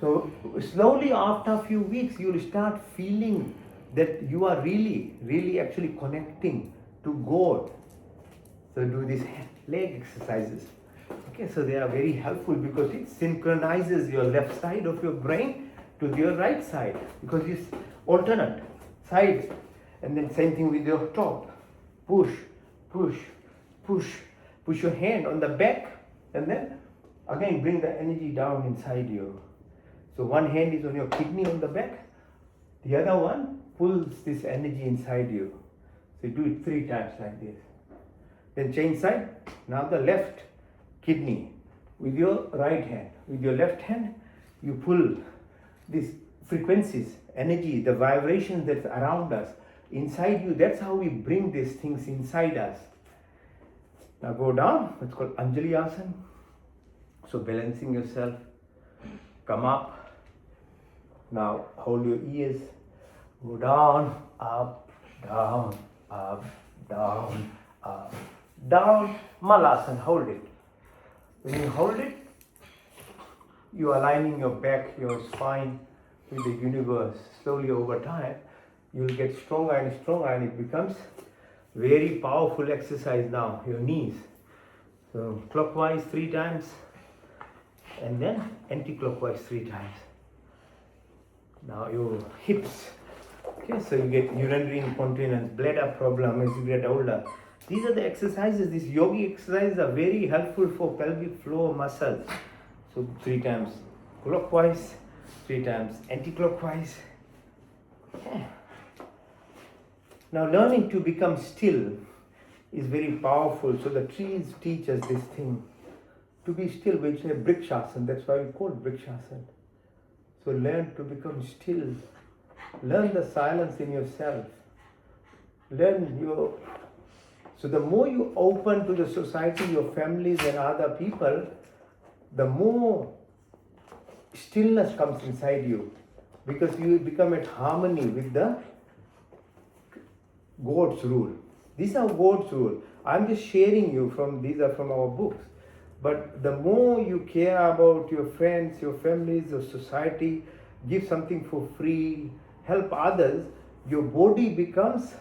So slowly after a few weeks, you will start feeling that you are really, really actually connecting to God. So do these leg exercises. Okay, so they are very helpful because it synchronizes your left side of your brain to your right side, because it's alternate side. And then same thing with your top. Push, push, push. Push your hand on the back, and then again bring the energy down inside you. So one hand is on your kidney on the back, the other one pulls this energy inside you. So you do it 3 times like this. Then change side. Now the left kidney with your right hand. With your left hand, you pull these frequencies, energy, the vibrations that's around us inside you. That's how we bring these things inside us. Now go down. It's called Anjali Asana. So balancing yourself. Come up. Now hold your ears. Go down, up, down, up, down, up, down. Malasana. Hold it. When you hold it, you are aligning your back, your spine with the universe. Slowly over time, you will get stronger and stronger, and it becomes very powerful exercise now. Your knees. So clockwise 3 times, and then anti-clockwise 3 times. Now your hips. Okay, so you get urinary incontinence, bladder problem as you get older. These are the exercises. These yogi exercises are very helpful for pelvic floor muscles. So 3 times clockwise, 3 times anti-clockwise. Yeah. Now learning to become still is very powerful. So the trees teach us this thing. To be still, which is Brikshasana. That's why we call it Brikshasana. So learn to become still. Learn the silence in yourself. So the more you open to the society, your families and other people, the more stillness comes inside you. Because you become at harmony with the God's rule. These are God's rule. I'm just sharing these are from our books. But the more you care about your friends, your families, your society, give something for free, help others, your body becomes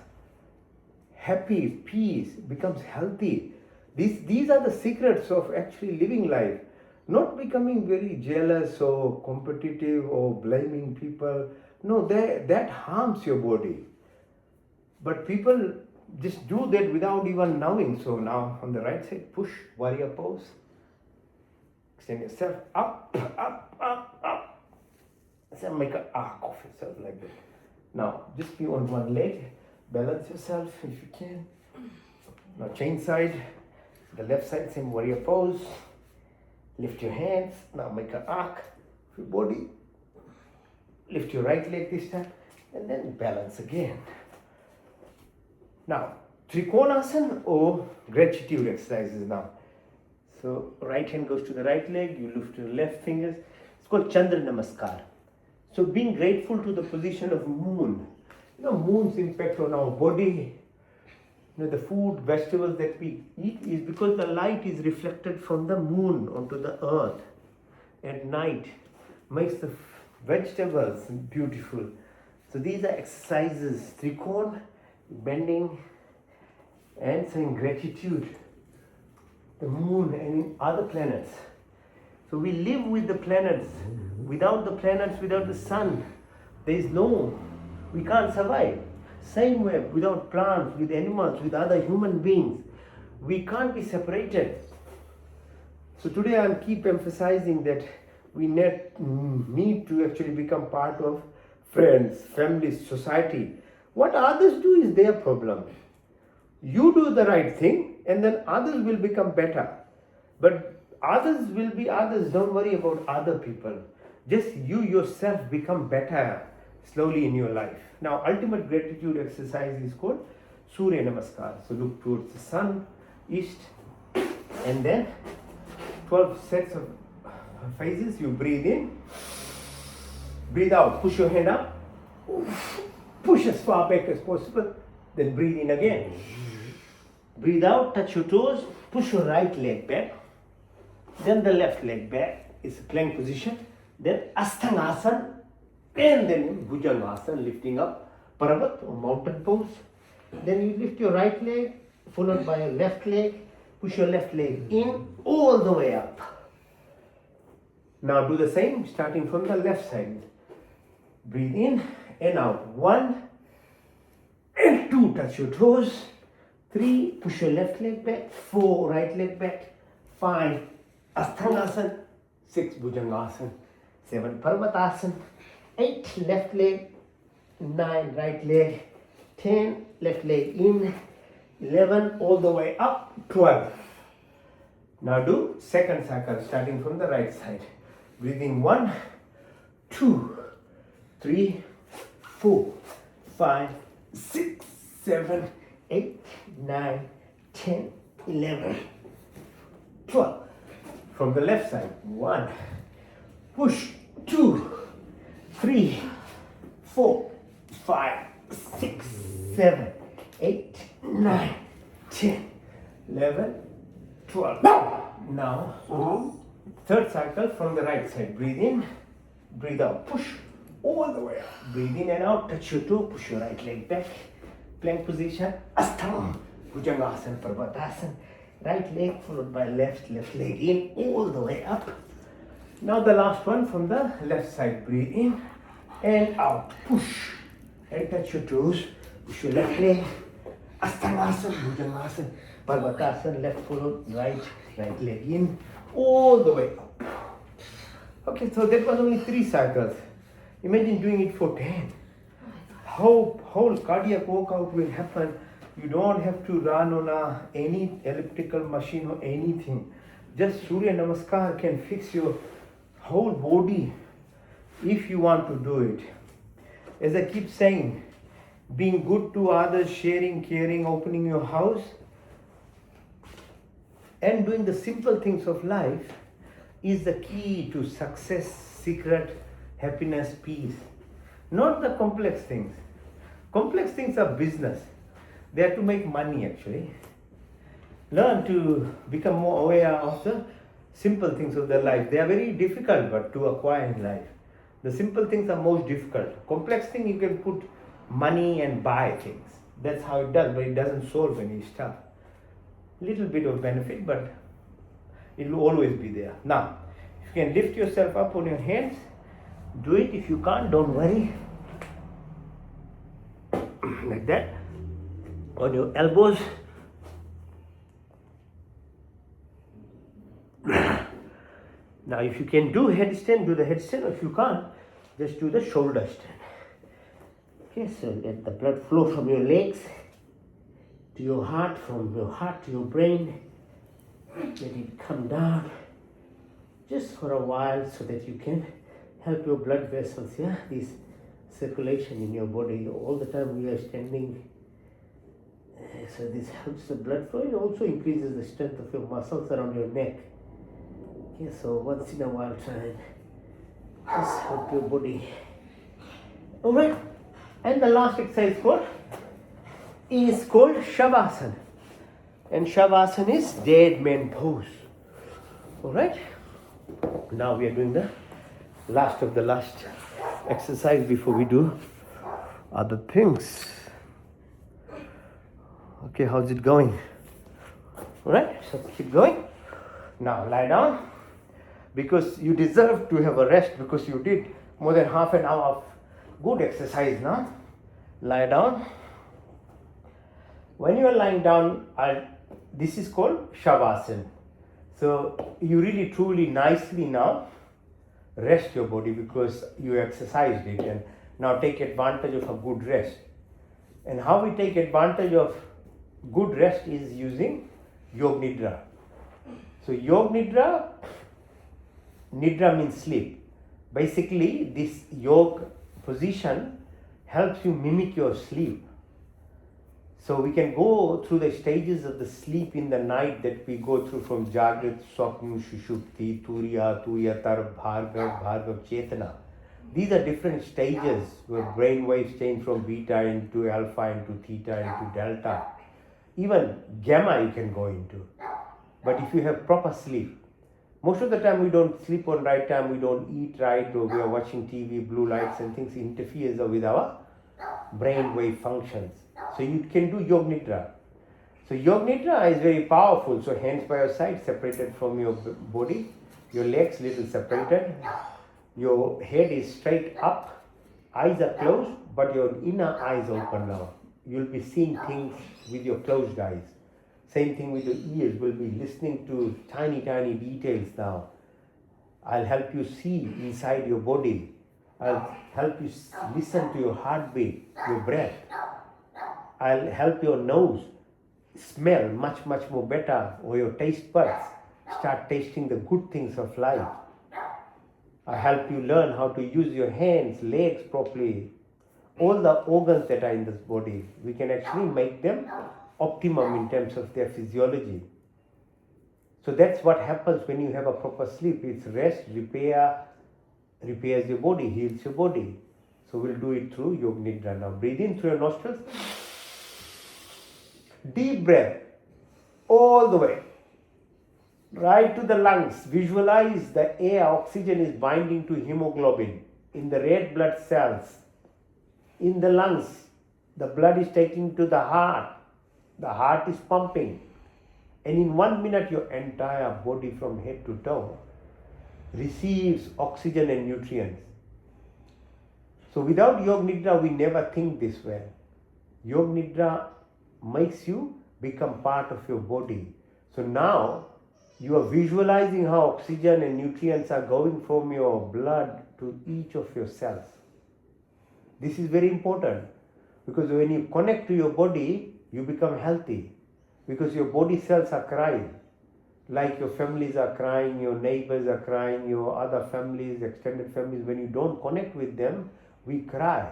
happy, peace, becomes healthy. These are the secrets of actually living life. Not becoming very jealous or competitive or blaming people. No, that harms your body. But people just do that without even knowing. So now on the right side, push, warrior pose. Extend yourself up, up, up, up. So make an arc of yourself like that. Now just be on one leg. Balance yourself if you can. Now change side. The left side, same warrior pose. Lift your hands. Now make an arc of your body. Lift your right leg this time. And then balance again. Now, Trikonasana or gratitude exercises now. So, right hand goes to the right leg, you lift your left fingers. It's called Chandra Namaskar. So, being grateful to the position of moon. Moon's impact on our body. The food, vegetables that we eat is because the light is reflected from the moon onto the earth at night. Makes the vegetables beautiful. So, these are exercises. Trikona, bending and saying gratitude, the moon and other planets. So we live with the planets. Without the planets, without the sun, we can't survive. Same way, without plants, with animals, with other human beings, we can't be separated. So today I keep emphasizing that we need to actually become part of friends, families, society. What others do is their problem. You do the right thing and then others will become better. But others will be others. Don't worry about other people. Just you yourself become better slowly in your life. Now, ultimate gratitude exercise is called Surya Namaskar. So look towards the sun, east, and then 12 sets of phases. You breathe in, breathe out, push your hand up. Push as far back as possible, then breathe in again. Breathe out, touch your toes, push your right leg back, then the left leg back. It's a plank position. Then Asthangasana, and then Bhujangasana, lifting up, Parvat or mountain pose. Then you lift your right leg, followed by your left leg, push your left leg in, all the way up. Now do the same, starting from the left side. Breathe in and out. 1 and 2, touch your toes. 3, push your left leg back. 4, right leg back. 5, Asthangasana. 6, Bhujangasana. 7, Parvatasana. 8, left leg. 9, right leg. 10, left leg in. 11, all the way up. 12. Now do second cycle, starting from the right side. Breathing 1, 2, 3, 4, 5, 6, 7, 8, 9, 10, 11, 12. From the left side, 1, push, 2, 3, 4, 5, 6, 7, 8, 9, 10, 11, 12. Now, third cycle from the right side. Breathe in, breathe out, push all the way up. Breathe in and out, touch your toe, push your right leg back. Plank position, Asthana, Bhujangasana, Parvatasana. Right leg followed by left leg in, all the way up. Now the last one from the left side. Breathe in and out, push and touch your toes, push your left leg. Asthangasana, Bhujangasana, Parvatasana, left followed, right leg in, all the way up. Okay, so that was only 3 cycles. Imagine doing it for 10. Oh my God. Whole cardiac workout will happen. You don't have to run on any elliptical machine or anything. Just Surya Namaskar can fix your whole body if you want to do it. As I keep saying, being good to others, sharing, caring, opening your house, and doing the simple things of life is the key to success, secret, happiness, peace. Not the complex things. Complex things are business. They are to make money actually. Learn to become more aware of the simple things of their life. They are very difficult but to acquire in life. The simple things are most difficult. Complex thing you can put money and buy things. That's how it does, but it doesn't solve any stuff. Little bit of benefit, but it will always be there. Now, if you can lift yourself up on your hands, do it. If you can't, don't worry. Like that. On your elbows. Now, if you can do headstand, do the headstand. If you can't, just do the shoulder stand. Okay, so let the blood flow from your legs to your heart, from your heart to your brain. Let it come down just for a while so that you can help your blood vessels, this circulation in your body. All the time we are standing, so this helps the blood flow. It also increases the strength of your muscles around your neck. Okay, so once in a while try and just help your body. Alright, and the last exercise is called Shavasana. And Shavasana is dead man pose. Alright, now we are doing the last of the last exercise before we do other things. Okay, how's it going? Alright, so keep going. Now lie down, because you deserve to have a rest, because you did more than half an hour of good exercise now. Lie down. When you are lying down, this is called Shavasana. So you really truly nicely now rest your body because you exercised it, and now take advantage of a good rest. And how we take advantage of good rest is using Yog Nidra. So Yog Nidra, Nidra means sleep. Basically this Yog position helps you mimic your sleep. So we can go through the stages of the sleep in the night that we go through, from Jagrat, Swapna, Shushupti, Turiya, Tuyatar, Bhargav, Bhargav, Chetana. These are different stages where brain waves change from beta into alpha, into theta, into delta. Even gamma you can go into. But if you have proper sleep, most of the time we don't sleep on right time, we don't eat right, or we are watching TV, blue lights and things interferes with our brain wave functions. So you can do Yog Nidra. So Yog Nidra is very powerful. So hands by your side, separated from your body, your legs little separated, your head is straight up, eyes are closed, but your inner eyes open now. You'll be seeing things with your closed eyes. Same thing with your ears, we'll be listening to tiny, tiny details now. I'll help you see inside your body. I'll help you listen to your heartbeat, your breath. I'll help your nose smell much, much more better, or your taste buds start tasting the good things of life. I'll help you learn how to use your hands, legs properly. All the organs that are in this body, we can actually make them optimum in terms of their physiology. So that's what happens when you have a proper sleep. It's rest, repairs your body, heals your body. So we'll do it through Yog Nidra. Now breathe in through your nostrils. Deep breath all the way right to the lungs. Visualize the air, oxygen is binding to hemoglobin in the red blood cells. In the lungs, the blood is taking to the heart. The heart is pumping. And in 1 minute, your entire body from head to toe receives oxygen and nutrients. So without Yog Nidra, we never think this way. Yog Nidra makes you become part of your body. So now You are visualizing how oxygen and nutrients are going from your blood to each of your cells. This is very important because when you connect to your body, you become healthy because your body cells are crying. Like your families are crying, your neighbors are crying, your other families, extended families, when you don't connect with them, we cry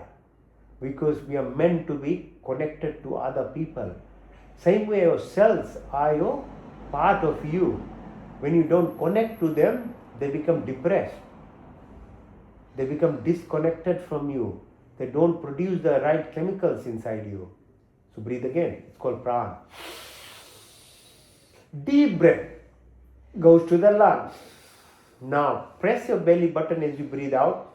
because we are meant to be connected to other people. Same way your cells are your part of you. When you don't connect to them, they become depressed. They become disconnected from you. They don't produce the right chemicals inside you. So breathe again. It's called prana. Deep breath goes to the lungs. Now press your belly button as you breathe out.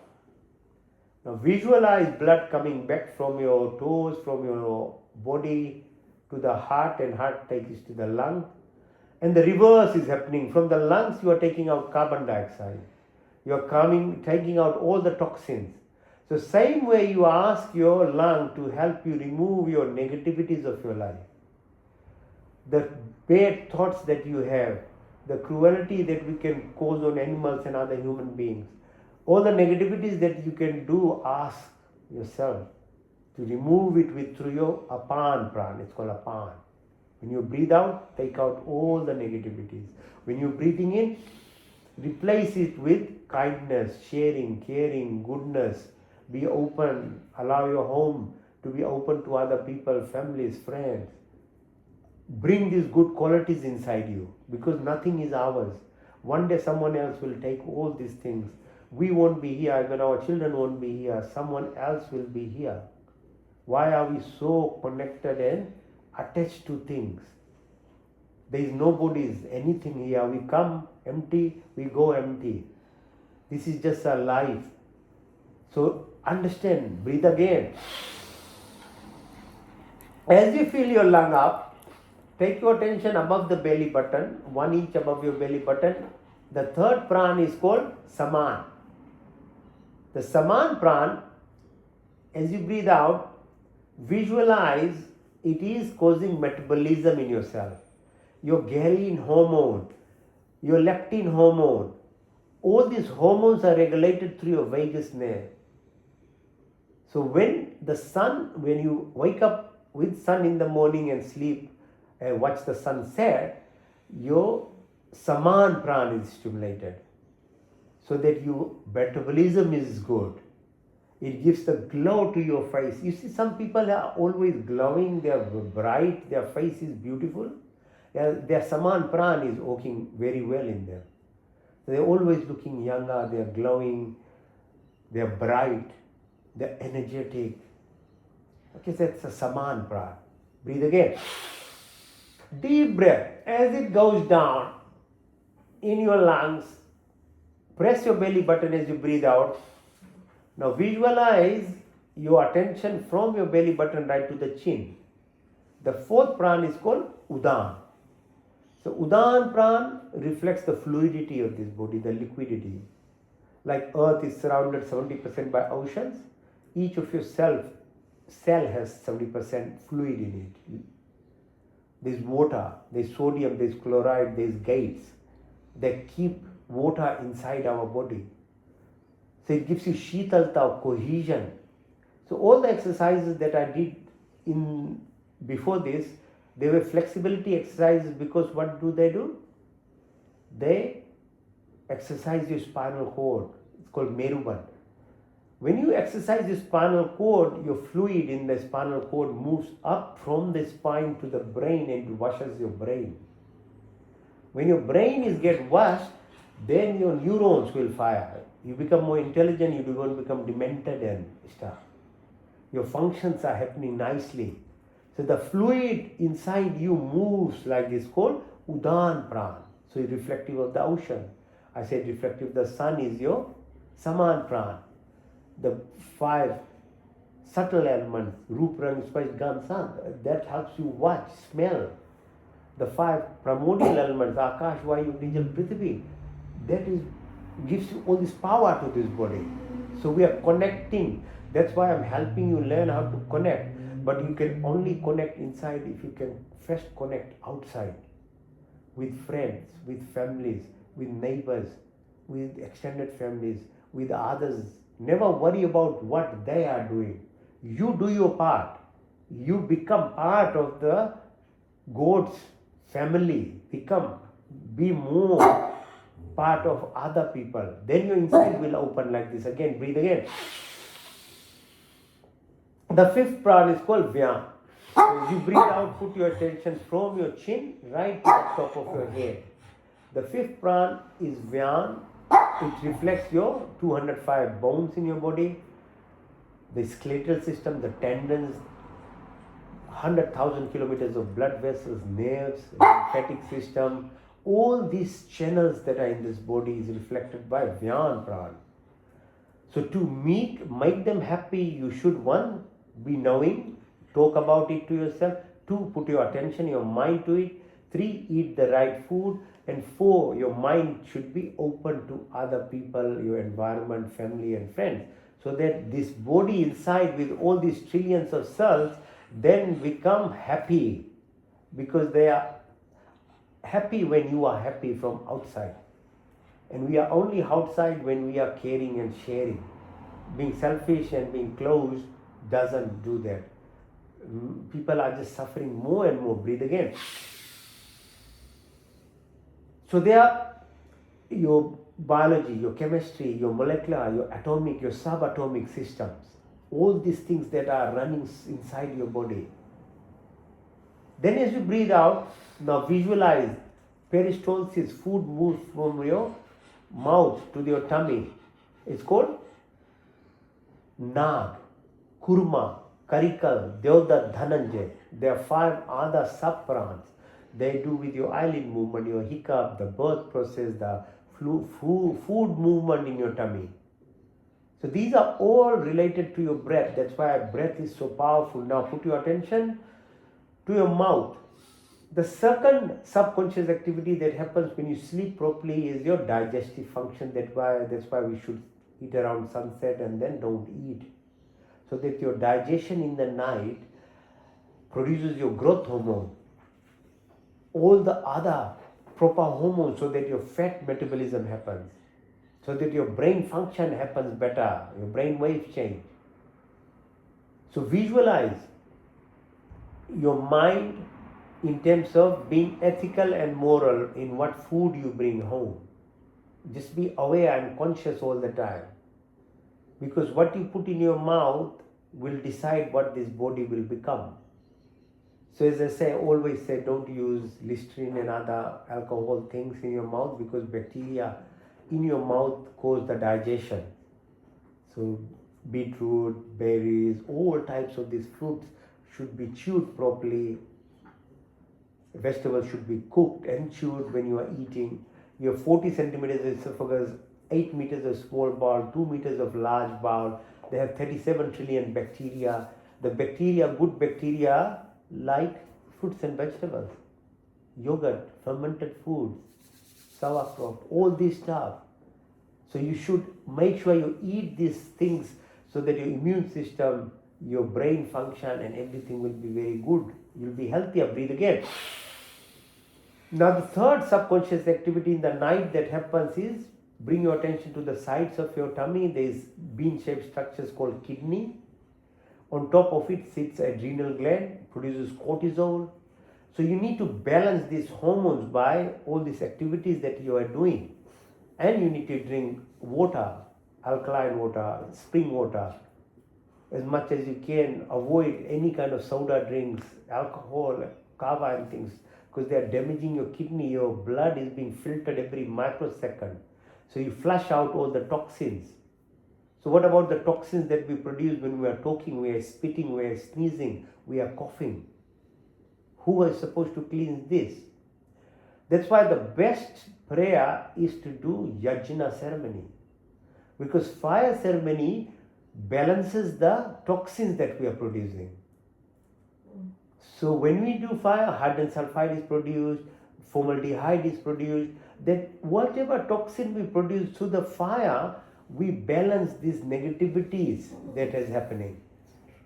Now visualize blood coming back from your toes, from your body to the heart, and heart takes it to the lung. And the reverse is happening. From the lungs you are taking out carbon dioxide. You are taking out all the toxins. So same way you ask your lung to help you remove your negativities of your life. The bad thoughts that you have, the cruelty that we can cause on animals and other human beings, all the negativities that you can do, ask yourself to remove it through your apan prana. It's called apan. When you breathe out, take out all the negativities. When you're breathing in, replace it with kindness, sharing, caring, goodness. Be open. Allow your home to be open to other people, families, friends. Bring these good qualities inside you because nothing is ours. One day someone else will take all these things. We won't be here, even our children won't be here. Someone else will be here. Why are we so connected and attached to things? There is nobody's anything here. We come empty, we go empty. This is just our life. So understand, breathe again. As you fill your lung up, take your attention above the belly button, 1 inch above your belly button. The third prana is called saman. The saman prana, as you breathe out, visualize it is causing metabolism in yourself. Your ghrelin hormone, your leptin hormone, all these hormones are regulated through your vagus nerve. So when you wake up with sun in the morning and sleep and watch the sunset, your saman prana is stimulated so that your metabolism is good. It gives the glow to your face. You see, some people are always glowing, they are bright, their face is beautiful. Their saman prana is working very well in them. They're always looking younger, they're glowing, they're bright, they're energetic. Okay, so that's a saman prana. Breathe again. Deep breath. As it goes down in your lungs, press your belly button as you breathe out. Now visualize your attention from your belly button right to the chin. The fourth prana is called Udan. So Udan prana reflects the fluidity of this body, the liquidity. Like earth is surrounded 70% by oceans, each of your cell has 70% fluid in it. There's water, there's sodium, there's chloride, there's gates that keep water inside our body. So it gives you shitalta, cohesion. So all the exercises that I did before this, they were flexibility exercises because what do? They exercise your spinal cord. It's called Meruband. When you exercise your spinal cord, your fluid in the spinal cord moves up from the spine to the brain and washes your brain. When your brain get washed, then your neurons will fire. You become more intelligent, you don't become demented and stuff. Your functions are happening nicely. So the fluid inside you moves like this, called Udan prana. So it's reflective of the ocean. I said reflective of the sun is your Saman prana. The 5 subtle elements, Roop, Rang, Spice, Gandh, Sandh, that helps you watch, smell. The 5 primordial elements, Akash, Vayu, Dijal, Prithvi, that gives you all this power to this body. So we are connecting. That's why I'm helping you learn how to connect. But you can only connect inside if you can first connect outside. with friends, with families, with neighbors, with extended families, with others. Never worry about what they are doing. You do your part. You become part of the God's family. Be more part of other people. Then your inside will open like this. Again, breathe again. The fifth prana is called Vyam. So you breathe out, put your attention from your chin right to the top of your head. The fifth prana is Vyam. It reflects your 205 bones in your body, the skeletal system, the tendons, 100,000 kilometers of blood vessels, nerves, lymphatic system. All these channels that are in this body is reflected by Vyam prana. So to make them happy, you should, one, be knowing, talk about it to yourself. Two, put your attention, your mind to it. Three, eat the right food. And four, your mind should be open to other people, your environment, family and friends. So that this body inside with all these trillions of cells then become happy, because they are happy when you are happy from outside. And we are only outside when we are caring and sharing. Being selfish and being closed doesn't do that. People are just suffering more and more. Breathe again. So they are your biology, your chemistry, your molecular, your atomic, your subatomic systems. All these things that are running inside your body. Then as you breathe out, now visualize peristalsis. Food moves from your mouth to your tummy. It's called Nag, Kurma, Karikal, Deodat, Dhananjay. There are 5 other sub-prans. They do with your eyelid movement, your hiccup, the birth process, the food movement in your tummy. So these are all related to your breath. That's why breath is so powerful. Now put your attention to your mouth. The second subconscious activity that happens when you sleep properly is your digestive function. That's why we should eat around sunset and then don't eat. So that your digestion in the night produces your growth hormone, all the other proper hormones, so that your fat metabolism happens, so that your brain function happens better, your brain waves change. So visualize your mind in terms of being ethical and moral in what food you bring home. Just be aware and conscious all the time, because what you put in your mouth will decide what this body will become. So as I say, always say, don't use Listerine and other alcohol things in your mouth, because bacteria in your mouth cause the digestion. So beetroot, berries, all types of these fruits should be chewed properly. Vegetables should be cooked and chewed when you are eating. You have 40 centimeters esophagus, 8 meters of small bowel, 2 meters of large bowel. They have 37 trillion bacteria. The bacteria, good bacteria, like fruits and vegetables, yogurt, fermented foods, sauerkraut, all this stuff. So you should make sure you eat these things so that your immune system, your brain function and everything will be very good. You'll be healthier. Breathe again. Now the third subconscious activity in the night that happens is, bring your attention to the sides of your tummy. There is bean-shaped structures called kidney. On top of it sits adrenal gland, produces cortisol. So you need to balance these hormones by all these activities that you are doing. And you need to drink water, alkaline water, spring water, as much as you can. Avoid any kind of soda drinks, alcohol, kava and things, because they are damaging your kidney. Your blood is being filtered every microsecond. So you flush out all the toxins. So what about the toxins that we produce when we are talking, we are spitting, we are sneezing, we are coughing? Who is supposed to cleanse this? That's why the best prayer is to do yajna ceremony, because fire ceremony balances the toxins that we are producing. So when we do fire, hydrogen sulfide is produced, formaldehyde is produced, that whatever toxin we produce through the fire, we balance these negativities that is happening.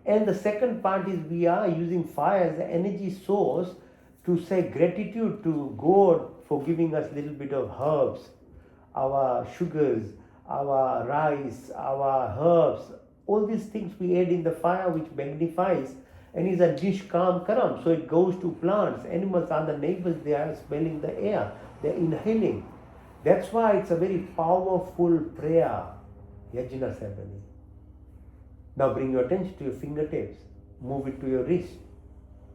And the second part is, we are using fire as an energy source to say gratitude to God for giving us little bit of herbs, our sugars, our rice, our herbs, all these things we add in the fire which magnifies and is a nishkam karam. So it goes to plants, animals are the neighbors, they are smelling the air, they are inhaling. That's why it's a very powerful prayer, Yajna Sabani. Now bring your attention to your fingertips, move it to your wrist,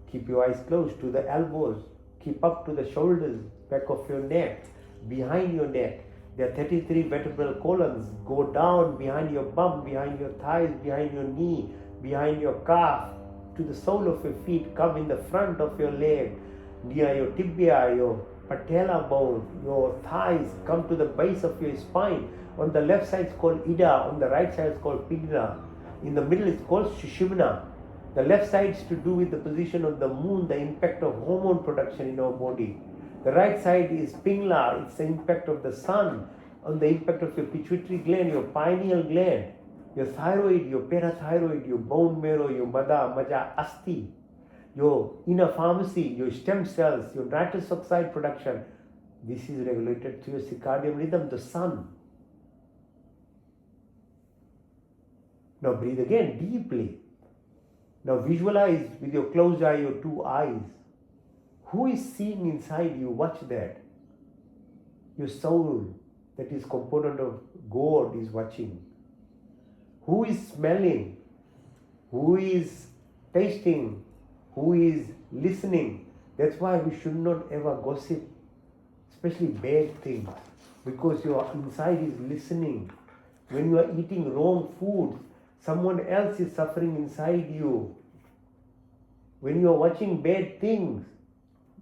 keep your eyes closed to the elbows, keep up to the shoulders, back of your neck, behind your neck. There are 33 vertebral columns. Go down behind your bum, behind your thighs, behind your knee, behind your calf, to the sole of your feet. Come in the front of your leg, near your tibia, your patella bone, your thighs. Come to the base of your spine. On the left side is called Ida, on the right side is called Pingla. In the middle is called Sushumna. The left side is to do with the position of the moon, the impact of hormone production in our body. The right side is Pingla, it's the impact of the sun on the impact of your pituitary gland, your pineal gland, your thyroid, your parathyroid, your bone marrow, your mada, maja, asti, your inner pharmacy, your stem cells, your nitrous oxide production. This is regulated through your circadian rhythm, the sun. Now breathe again deeply. Now visualize with your closed eye, your two eyes. Who is seeing inside you? Watch that. Your soul, that is component of God, is watching. Who is smelling? Who is tasting? Who is listening? That's why we should not ever gossip, especially bad things, because your inside is listening. When you are eating wrong food, someone else is suffering inside you. When you are watching bad things,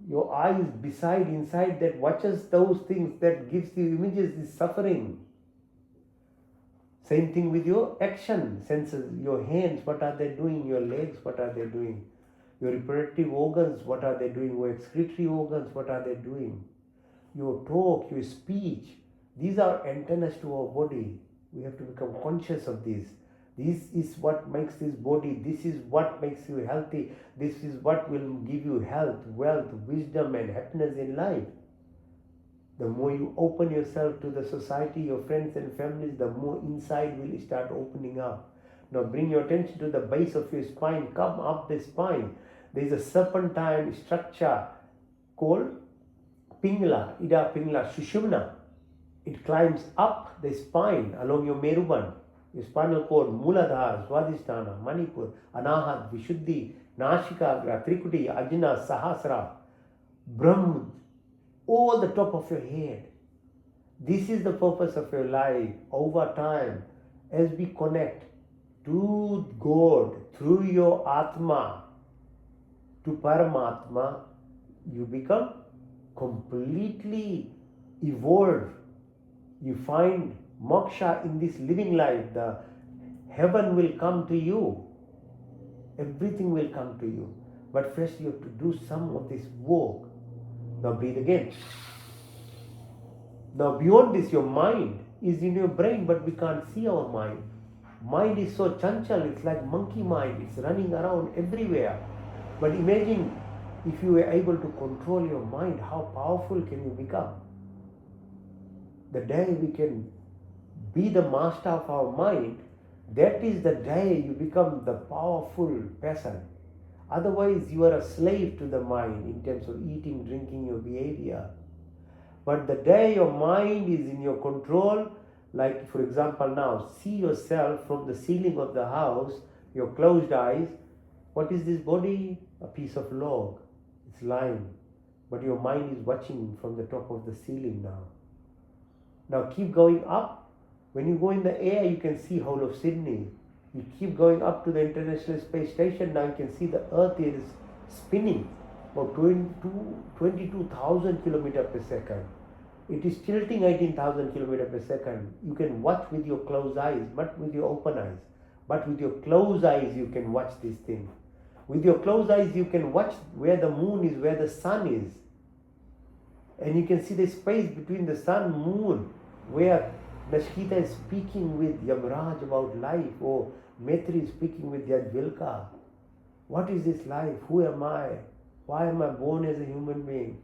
your eyes beside, inside that watches those things, that gives you images, is suffering. Same thing with your action senses, your hands, what are they doing? Your legs, what are they doing? Your reproductive organs, what are they doing? Your excretory organs, what are they doing? Your talk, your speech, these are antennas to our body. We have to become conscious of this. This is what makes this body, this is what makes you healthy, this is what will give you health, wealth, wisdom and happiness in life. The more you open yourself to the society, your friends and families, the more inside will start opening up. Now bring your attention to the base of your spine, come up the spine. There is a serpentine structure called Pingla, Ida Pingla, Sushumna. It climbs up the spine along your Meruband. Your spinal cord, Muladhara, Swadhisthana, Manipur, Anahat, Vishuddhi, Nashikagra, Trikuti, Ajna, Sahasra, Brahm, all the top of your head. This is the purpose of your life. Over time, as we connect to God through your Atma, to Paramatma, you become completely evolved. You find moksha in this living life. The heaven will come to you. Everything will come to you. But first you have to do some of this work. Now breathe again. Now beyond this, your mind is in your brain, but we can't see our mind. Mind is so chanchal, it's like monkey mind. It's running around everywhere. But imagine if you were able to control your mind, how powerful can you become? The day we can be the master of our mind, that is the day you become the powerful person. Otherwise, you are a slave to the mind in terms of eating, drinking, your behavior. But the day your mind is in your control, like for example now, see yourself from the ceiling of the house, your closed eyes. What is this body? A piece of log. It's lying. But your mind is watching from the top of the ceiling now. Now keep going up. When you go in the air, you can see whole of Sydney. You keep going up to the International Space Station, now you can see the Earth is spinning about 22,000 kilometers per second. It is tilting 18,000 kilometers per second. You can watch with your closed eyes, not with your open eyes. But with your closed eyes, you can watch this thing. With your closed eyes, you can watch where the moon is, where the sun is. And you can see the space between the sun, moon, where Nashkita is speaking with Yamraj about life, or Maitri is speaking with Yajvilka. What is this life? Who am I? Why am I born as a human being?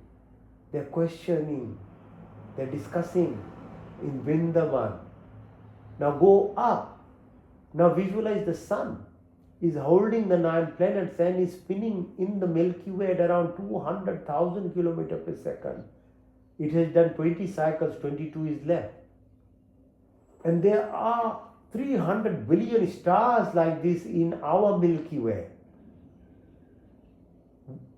they're questioning, they're discussing in Vrindavan. Now go up. Now visualize the sun is holding the 9 planets and is spinning in the Milky Way at around 200,000 kilometers per second. It has done 20 cycles, 22 is left. And there are 300 billion stars like this in our Milky Way,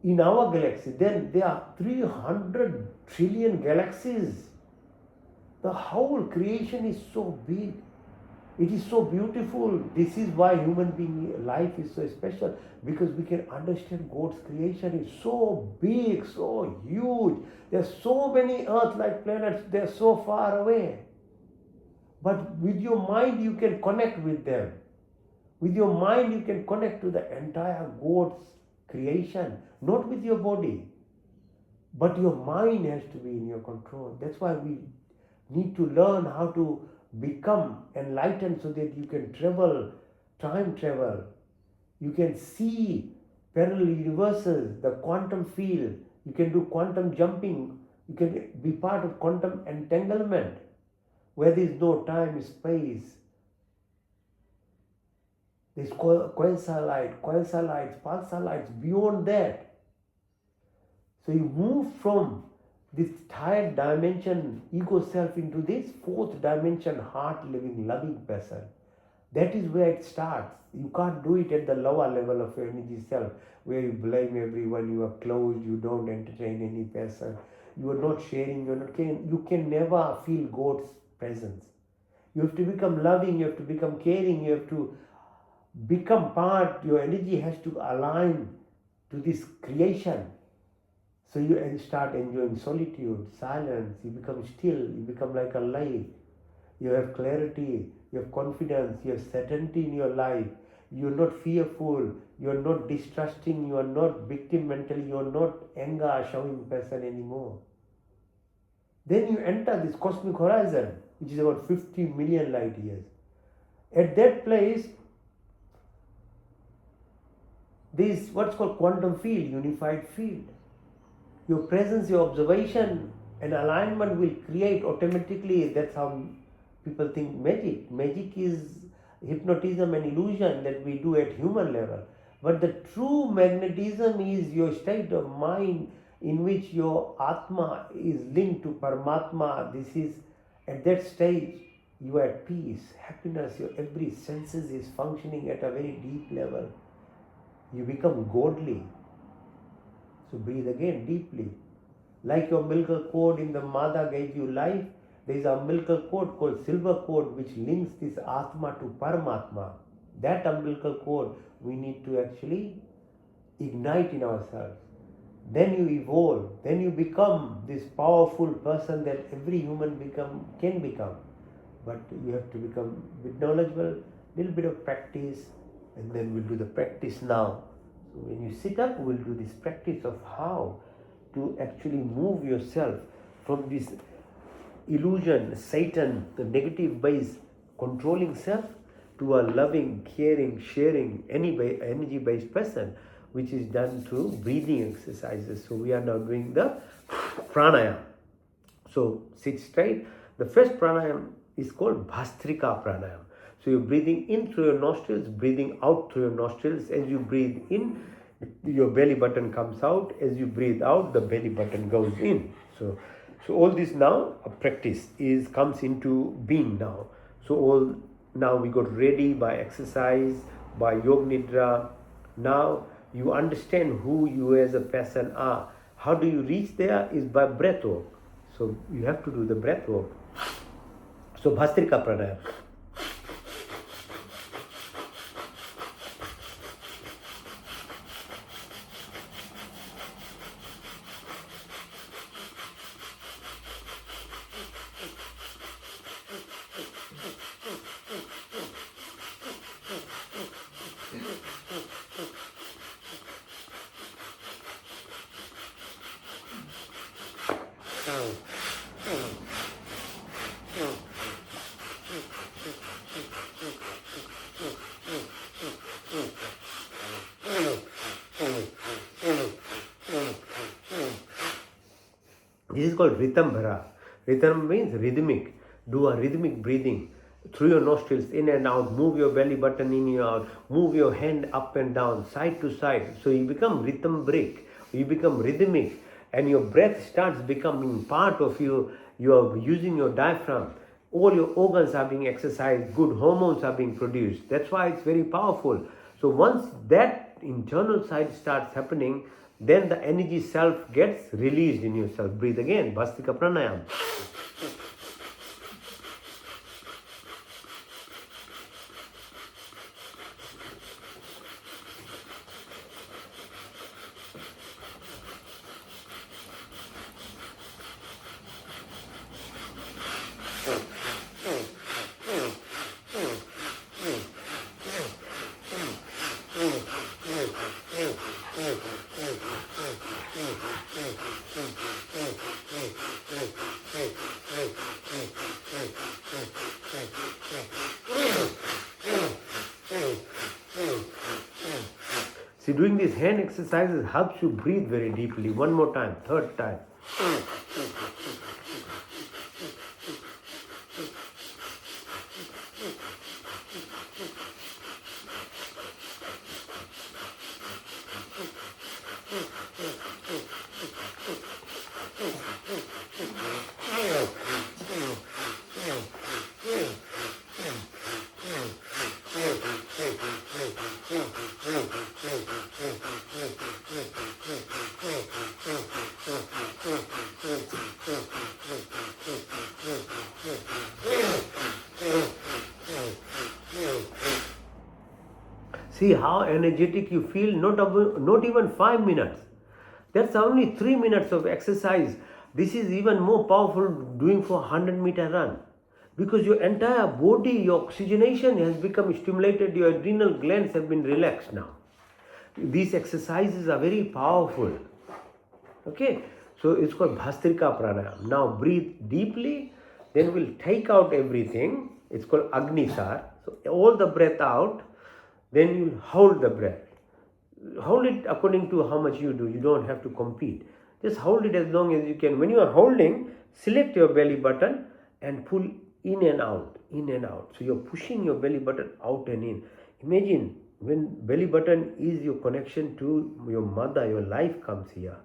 in our galaxy. Then there are 300 trillion galaxies. The whole creation is so big. It is so beautiful. This is why human being life is so special, because we can understand God's creation is so big, so huge. There are so many Earth-like planets. They are so far away. But with your mind, you can connect with them. With your mind, you can connect to the entire God's creation, not with your body. But your mind has to be in your control. That's why we need to learn how to become enlightened so that you can travel, time travel. You can see parallel universes, the quantum field. You can do quantum jumping. You can be part of quantum entanglement, where there is no time, space. There's quasar lights, pulsar lights, beyond that. So you move from this third dimension, ego self, into this fourth dimension, heart living, loving person. That is where it starts. You can't do it at the lower level of your energy self, where you blame everyone, you are closed, you don't entertain any person, you are not sharing, you can never feel God's presence. You have to become loving, you have to become caring, you have to become part, your energy has to align to this creation. So you start enjoying solitude, silence, you become still, you become like a light. You have clarity, you have confidence, you have certainty in your life. You are not fearful, you are not distrusting, you are not victim mentally, you are not anger showing person anymore. Then you enter this cosmic horizon, which is about 50 million light years. At that place, there is what's called quantum field, unified field. Your presence, your observation and alignment will create automatically. That's how people think magic. Magic is hypnotism and illusion that we do at human level. But the true magnetism is your state of mind in which your Atma is linked to Paramatma. This is, at that stage, you are at peace, happiness, your every senses is functioning at a very deep level. You become godly. So breathe again deeply. Like your umbilical cord in the Mother gave you life, there is an umbilical cord called silver cord which links this Atma to Paramatma. That umbilical cord we need to actually ignite in ourselves. Then you evolve, then you become this powerful person that every human can become. But you have to become a bit knowledgeable, little bit of practice, and then we'll do the practice now. So when you sit up, we'll do this practice of how to actually move yourself from this illusion, Satan, the negative based controlling self, to a loving, caring, sharing, energy based person, which is done through breathing exercises. So we are now doing the pranayama. So sit straight. The first pranayama is called Bhastrika pranayama. So you're breathing in through your nostrils, breathing out through your nostrils. As you breathe in, your belly button comes out. As you breathe out, the belly button goes in. So all this now, a practice comes into being now. So now we got ready by exercise, by Yoga Nidra. Now you understand who you as a person are. How do you reach there is by breath work. So you have to do the breath work. So Bhastrika pranayama. This is called Ritambhara. Ritam means rhythmic. Do a rhythmic breathing through your nostrils, in and out. Move your belly button in and out. Move your hand up and down, side to side. So you become rhythm break. You become rhythmic, and your breath starts becoming part of you. You are using your diaphragm. All your organs are being exercised. Good hormones are being produced. That's why it's very powerful. So once that internal side starts happening, then the energy self gets released in yourself. Breathe again, Bhastika Pranayam. See, doing these hand exercises helps you breathe very deeply. One more time, third time. See how energetic you feel, not even 5 minutes. That's only 3 minutes of exercise. This is even more powerful doing for 100-meter run. Because your entire body, your oxygenation has become stimulated, your adrenal glands have been relaxed now. These exercises are very powerful. Okay, so it's called Bhastrika Pranayam. Now breathe deeply, then we'll take out everything. It's called Agnisar. So all the breath out, then you'll hold the breath. Hold it according to how much you do. You don't have to compete. Just hold it as long as you can. When you are holding, select your belly button and pull in and out, in and out. So you're pushing your belly button out and in. Imagine when belly button is your connection to your mother, your life comes here.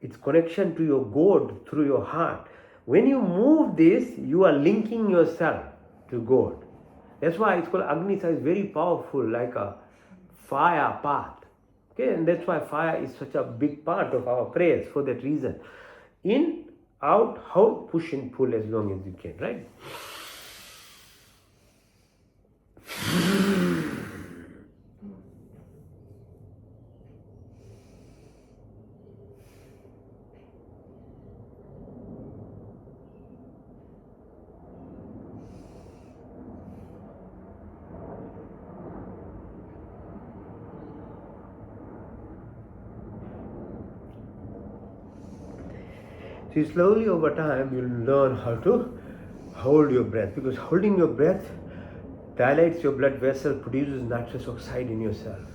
It's connection to your God through your heart. When you move this, you are linking yourself to God. That's why it's called Agnisar. Is very powerful, like a fire path. Okay, and that's why fire is such a big part of our prayers for that reason. In, out, hold, push and pull as long as you can, right? See, slowly over time, you'll learn how to hold your breath, because holding your breath dilates your blood vessel, produces nitrous oxide in yourself.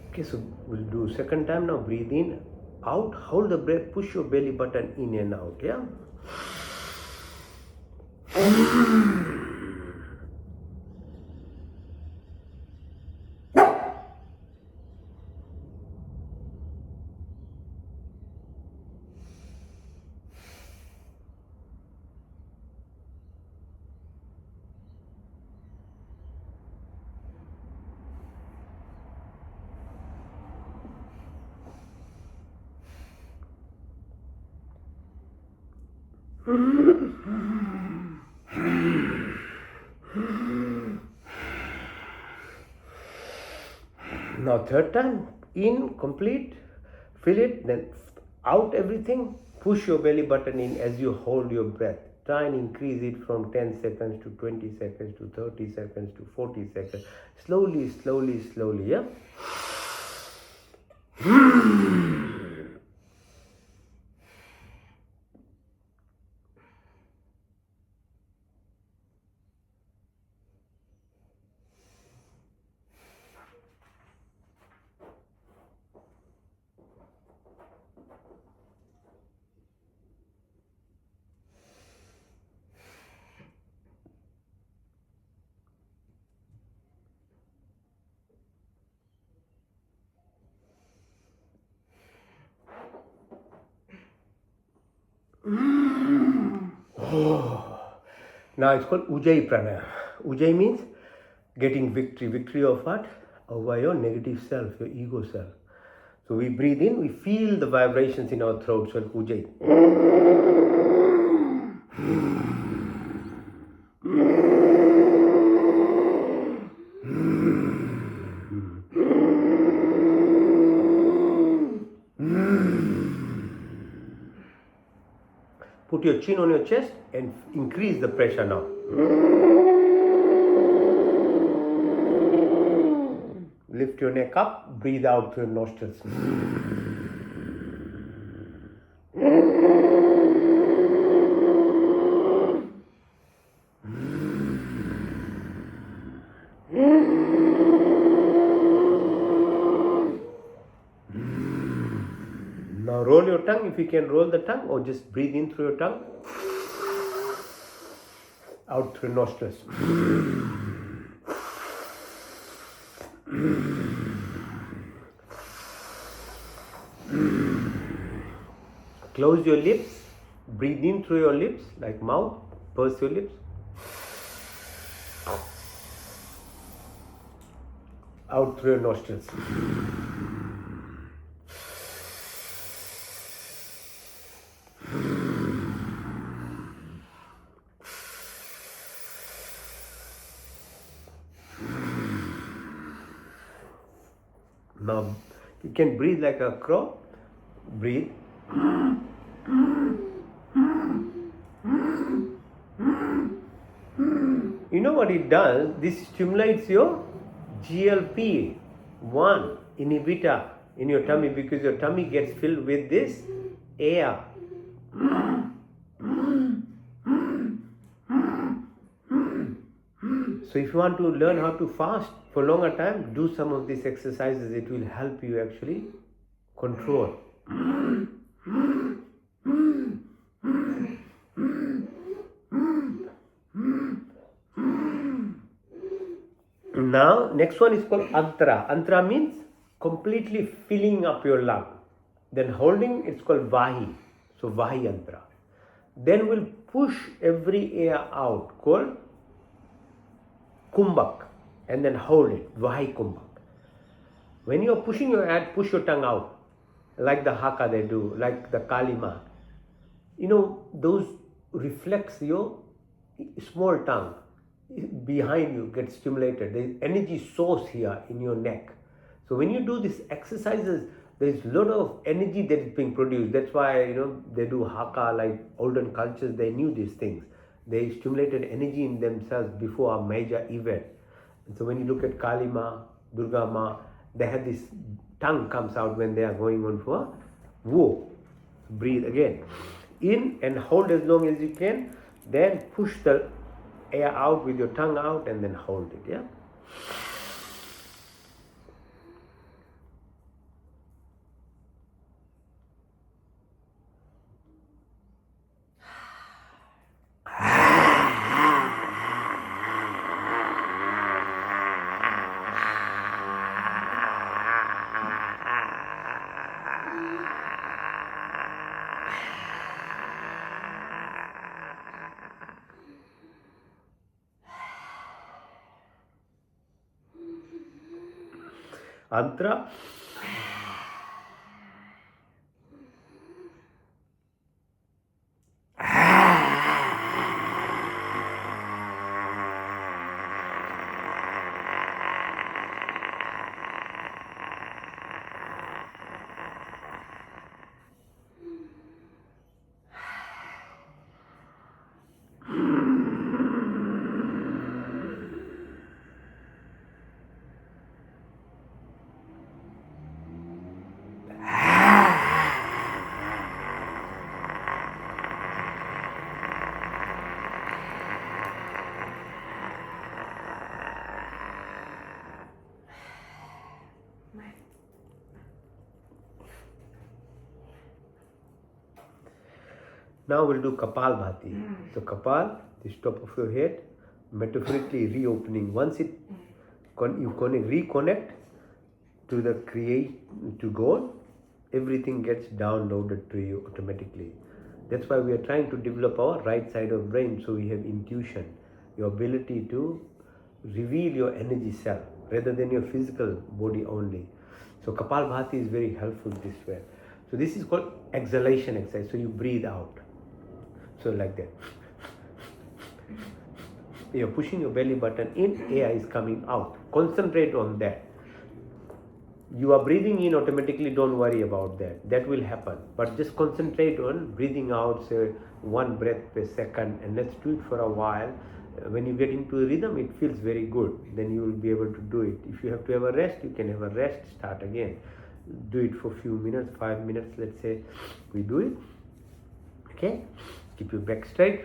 Okay, so we'll do second time now. Breathe in, out, hold the breath, push your belly button in and out. Yeah. Now third time, in, complete, fill it, then out everything, push your belly button in as you hold your breath. Try and increase it from 10 seconds to 20 seconds to 30 seconds to 40 seconds. Slowly, slowly, slowly, yeah? Now it's called Ujjayi Pranayama. Ujjayi means getting victory. Victory of what? Over your negative self, your ego self. So we breathe in, we feel the vibrations in our throat. So it's Ujjayi. Put your chin on your chest and increase the pressure now. Lift your neck up, breathe out through your nostrils. Now roll your tongue if you can roll the tongue, or just breathe in through your tongue, out through nostrils. Close your lips, breathe in through your lips like mouth, purse your lips. Out through your nostrils. Now you can breathe like a crow. Breathe. You know what it does? This stimulates your GLP-1 inhibitor in your tummy, because your tummy gets filled with this air. So if you want to learn how to fast for a longer time, do some of these exercises. It will help you actually control. Now, next one is called Antara. Antara means completely filling up your lung. Then holding, it's called Vahi. So Vahi Antara. Then we'll push every air out, called Kumbhak. And then hold it, Vahi Kumbhak. When you're pushing your air, push your tongue out. Like the Haka they do, like the Kalima. You know, those reflex your small tongue. Behind you gets stimulated. There is energy source here in your neck. So when you do these exercises, there is a lot of energy that is being produced. That's why, you know, they do Haka, like olden cultures, they knew these things. They stimulated energy in themselves before a major event. And so when you look at Kalima, Durga Ma, they have this tongue comes out when they are going on for war. Breathe again. In and hold as long as you can. Then push the air out with your tongue out and then hold it. Yeah. Antara. Now we'll do Kapalbhati. So Kapal, the top of your head, metaphorically reopening. Once it you reconnect to the to God, everything gets downloaded to you automatically. That's why we are trying to develop our right side of brain, so we have intuition, your ability to reveal your energy cell rather than your physical body only. So Kapalbhati is very helpful this way. So this is called exhalation exercise. So you breathe out. So like that. You're pushing your belly button in, air is coming out. Concentrate on that. You are breathing in automatically, don't worry about that. That will happen. But just concentrate on breathing out, say 1 breath per second, and let's do it for a while. When you get into a rhythm, it feels very good. Then you will be able to do it. If you have to have a rest, you can have a rest, start again. Do it for a few minutes, 5 minutes, let's say we do it. Okay? Keep your back straight.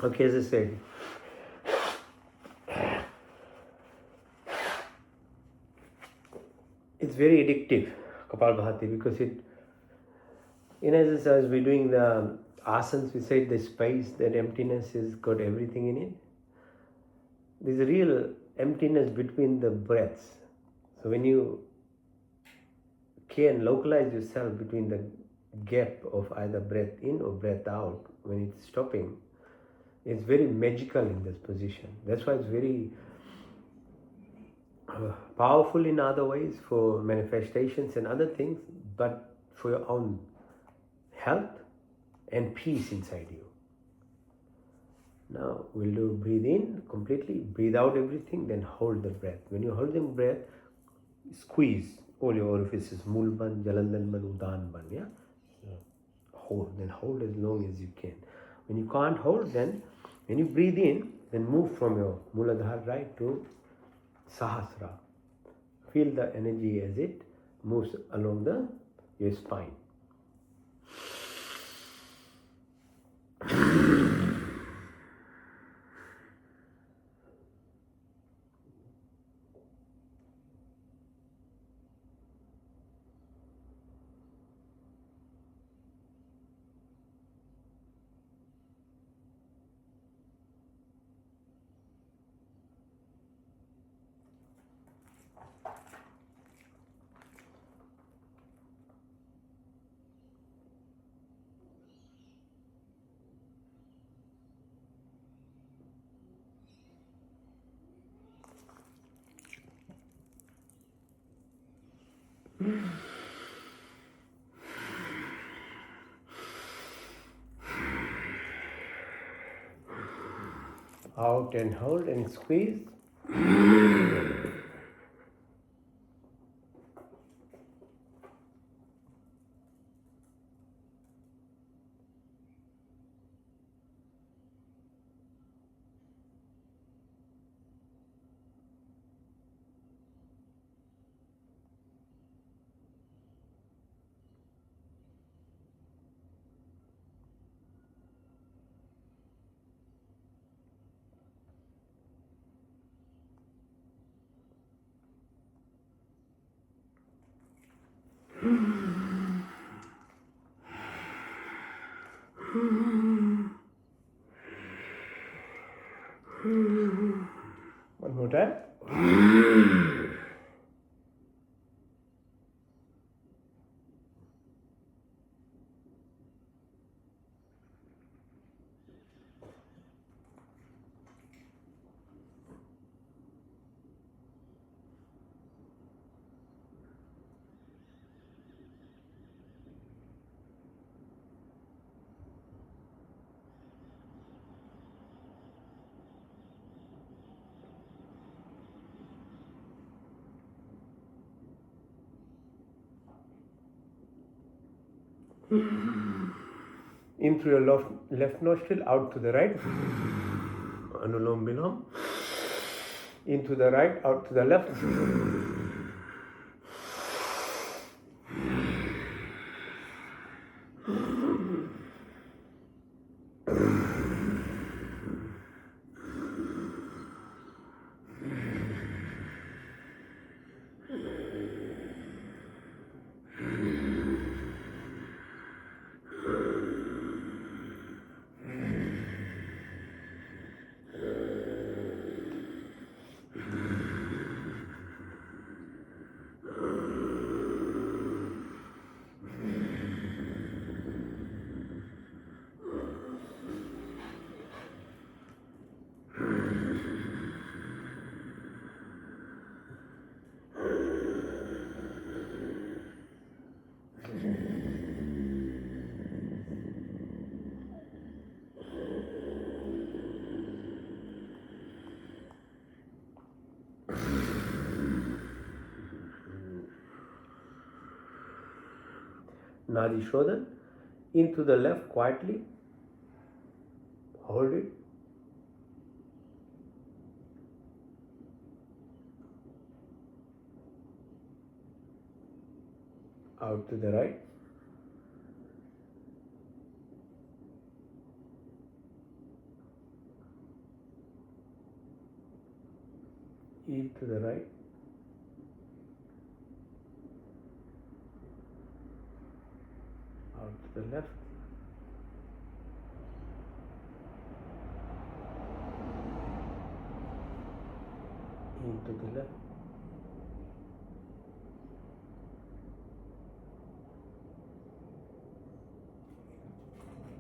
Okay, as I said, it's very addictive, Kapalbhati, because in exercise we're doing the asanas, we said the space, that emptiness has got everything in it. There's a real emptiness between the breaths. So when you can localize yourself between the gap of either breath in or breath out when it's stopping, it's very magical in this position. That's why it's very powerful in other ways for manifestations and other things, but for your own health and peace inside you. Now we'll do breathe in completely, breathe out everything, then hold the breath. When you're holding breath, squeeze all your orifices, mulban, jalandanban, udanban, yeah? Hold, then hold as long as you can. When you can't hold, then when you breathe in, then move from your Muladhara right to Sahasra. Feel the energy as it moves along your spine. Out and hold and squeeze. One more time. In through your left nostril, out to the right. Anulom Vilom. Into the right, out to the left. Nadi Shodhan. Into the left quietly. Hold it. Out to the right. In to the right. Out to the left. In to the left.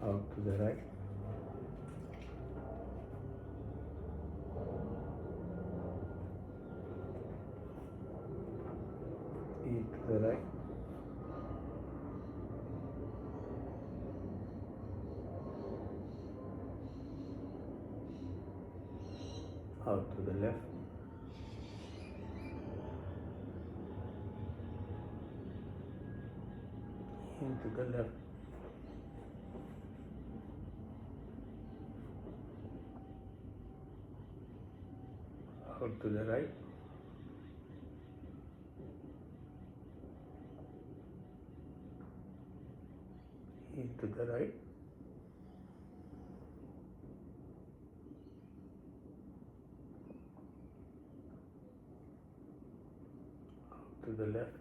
Out to the right. In to the right. Out to the left. Into the left. Out to the right. Into the right. Out to the left.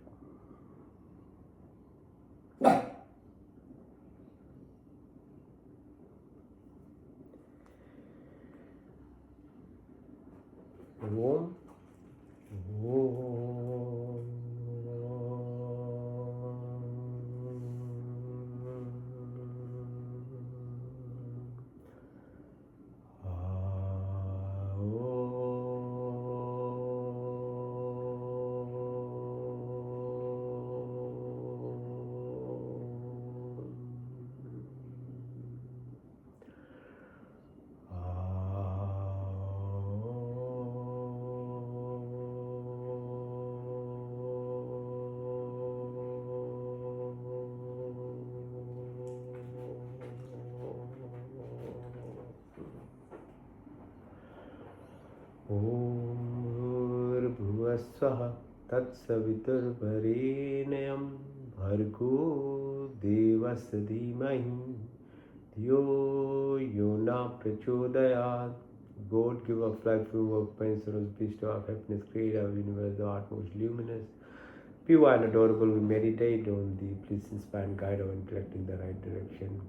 Om. भूर्भुवस्सुः तत्सवितुर्वरेण्यं भर्गो देवस्य धीमहि धियो यो न प्रचोदयात्. God, give of life, full of pensions, bestow of happiness, creator of universe, the art most luminous, pure and adorable. We meditate on thee. Please inspire and guide our intellect in the right direction.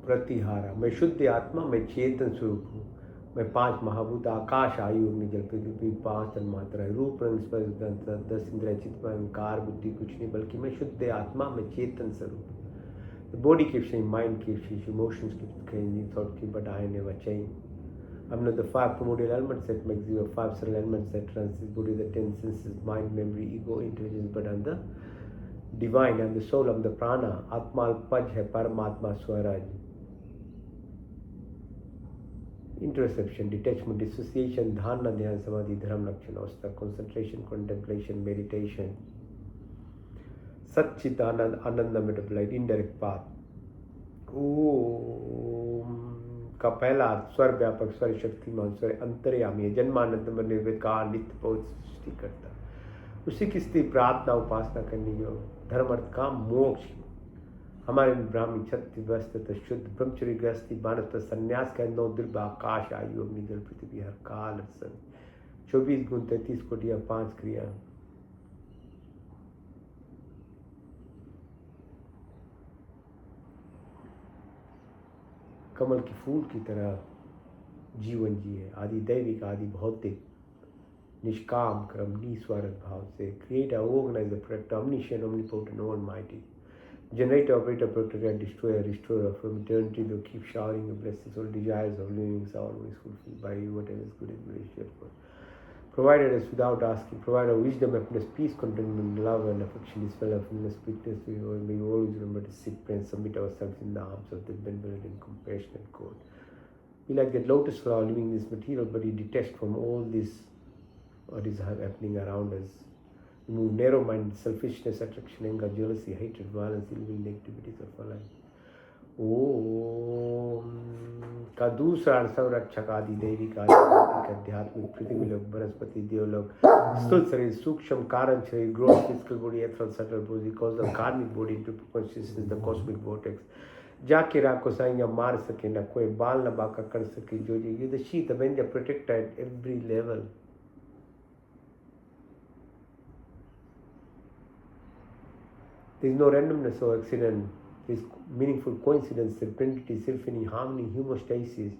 Pratihara. मैं शुद्ध आत्मा, मैं चेतन स्वरूप हूँ. मैं 5 महाभूत आकाश, आयु, अग्नि, जल, पृथ्वी, 5 तन्मात्रा है, रूप रंग स्पर्श 10 इंद्रिय, चित्त अहंकार बुद्धि कुछ नहीं, बल्कि मैं शुद्ध आत्मा, मैं चेतन स्वरूप हूँ. The body keeps changing, mind keeps changing, emotions keep changing, thought keep, but I never change. I'm not the 5 primordial elements that makes you 5 subtle elements that runs this body, the 10 senses, mind, memory, ego, intelligence, but I'm the divine, I'm the soul, I'm the prana. Atma alpaj hai, Paramatma Swaraj. Interception, detachment, dissociation, dharana, dhyan, samadhi, dharam, lakshana, ostha, concentration, contemplation, meditation. Satchit Anand, Ananda metabolite, indirect path. ओम का पहला अर्थ स्वर व्यापक, स्वर शक्तिमान, स्वर अंतर्यामी है, जन्मानंद में निर्विकार नित्य बहुत सृष्टि करता. उसी की स्थिति प्रार्थना उपासना करनी हो. धर्म अर्थ काम मोक्ष. हमारे ब्राह्मण क्षत्रिय वस्त्र शुद्ध ब्रह्मचर्य गृहस्थी वानप्रस्थ संन्यास का 9 दिव्य आकाश, आयु, अग्नि, जल, पृथ्वी, हर काल, 24 गुण, 33 कोटि, 5 क्रिया. कमल की फूल की तरह जीवन जिए, आदि दैविक, आदि भौतिक, निष्काम क्रम, निस्वार्थ भाव से. Create, organise, protect, omniscient, omnipotent, almighty. Generator, operator, protector, destroyer, restorer, from eternity to keep showering your blessings. All desires of living are always fulfilled by you, whatever is good and gracious. Provided us without asking, provide us wisdom, happiness, peace, contentment, love and affection, dispel of illness, weakness. We may always remember to sit and submit ourselves in the arms of the benevolent and compassionate God. We like that lotus flower living in this material body, detached from all this what is happening around us. Remove narrow mind, selfishness, attraction, anger, jealousy, hatred, violence, evil, negativities of our life. Om का दूसरा संरक्षक आदि दैविक आध्यात्मिक पृथ्वी लोक बृहस्पति देवलोक स्थूल शरीर सूक्ष्म कारण शरीर growth physical body ethereal subtle body cause the कार्मिक body into consciousness the cosmic vortex जाके राको साइया मार सके न कोई बाल न बाका कर सके जो यू द शीत when the protect at every level. There is no randomness or accident. There is meaningful coincidence, serendipity, symphony, harmony, homeostasis.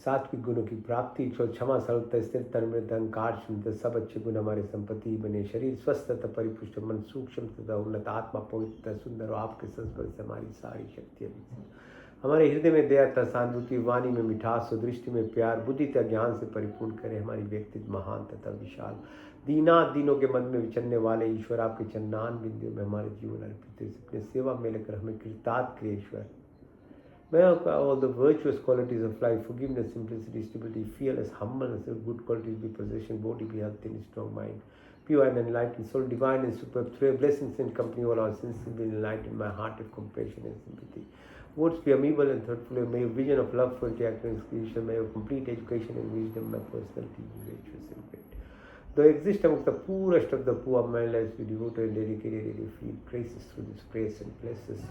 सात्विक गुणों की प्राप्ति, क्षमा, सरलता, स्थिर, तन्मयता, अहंकार, क्षमता, सब अच्छे गुण हमारे संपत्ति बने. शरीर स्वस्थ तथा परिपुष्ट, मन सूक्ष्म तथा उन्नत, आत्मा पवित्र सुंदर और आपके संस्पर्श से हमारी सारी शक्तियाँ हमारे हृदय में दया तथा सहानुभूति, वाणी में मिठास और दृष्टि में प्यार, बुद्धि तथा ज्ञान से परिपूर्ण करे. हमारी व्यक्तित्व महान तथा विशाल, दीनों के मन में विचरने वाले ईश्वर आपके चन्नान बिंदुओं में हमारे जीवन अर्पित अपने सेवा में लेकर हमें कृतार्थ करे ईश्वर. May all the virtuous qualities of life, forgiveness, simplicity, stability, fearless, humbleness, and good qualities be possession, body be healthy and strong mind, pure and enlightened soul, divine and superb, through blessings and company, all our sins be enlightened, my heart of compassion and sympathy. Words be amiable and thoughtful, may your vision of love for acting creation, may your complete education and wisdom, my personality be virtuous and great. Though I exist amongst the poorest of the poor, my life be devoted and dedicated, and feel graces through this grace and blesses.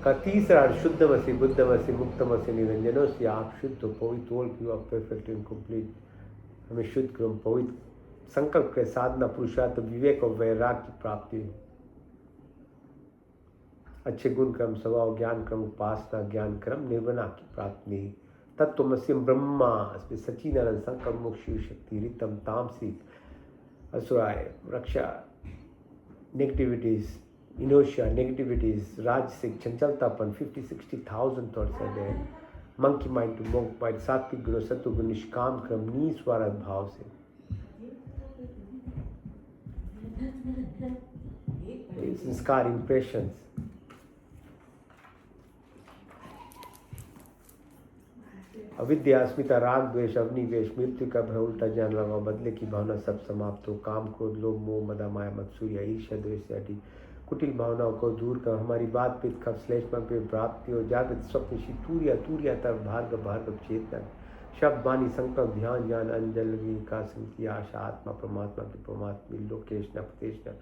का तीसरा शुद्धमसी बुद्धमसी मुक्तमसी निरंजनों से आप शुद्ध पवित्र all pure perfect and complete. हमें शुद्ध क्रम पवित्र संकल्प के साधना पुरुषार्थ विवेक और वैराग्य की प्राप्ति, अच्छे गुण क्रम स्वभाव ज्ञान क्रम उपासना ज्ञान क्रम निर्वना की प्राप्ति. तत्वमस्यम ब्रह्मा सचिदानंद संकल्प मोक्ष शक्ति रितम तामसिक असुराय रक्षा negativities inertia, negativities, rajasic, chanchaltapan, 50-60,000 thoughts are there. Monkey mind to monk by सात्विक गुण सत्व गुण निष्काम क्रम निस्वार्थ भाव से. संस्कार impressions. अविद्या अस्मिता राग द्वेष अग्निवेश मृत्यु का भय उल्टा जान लगा बदले की भावना सब समाप्त हो. काम क्रोध लोभ मोह मदा माया मत्सर्य ईर्ष्या द्वेष आदि कुटिल भावनाओं को दूर कर हमारी बात पित कब श्लेष्मा पे प्राप्ति हो. जागृत स्वप्न तूर्या तूर्या तब भार्गव भार्गव चेतन शब्द वाणी संकल्प ध्यान ज्ञान अंजल का संति आशा आत्मा परमात्मा की परमात्मा लोकेश न प्रतेश न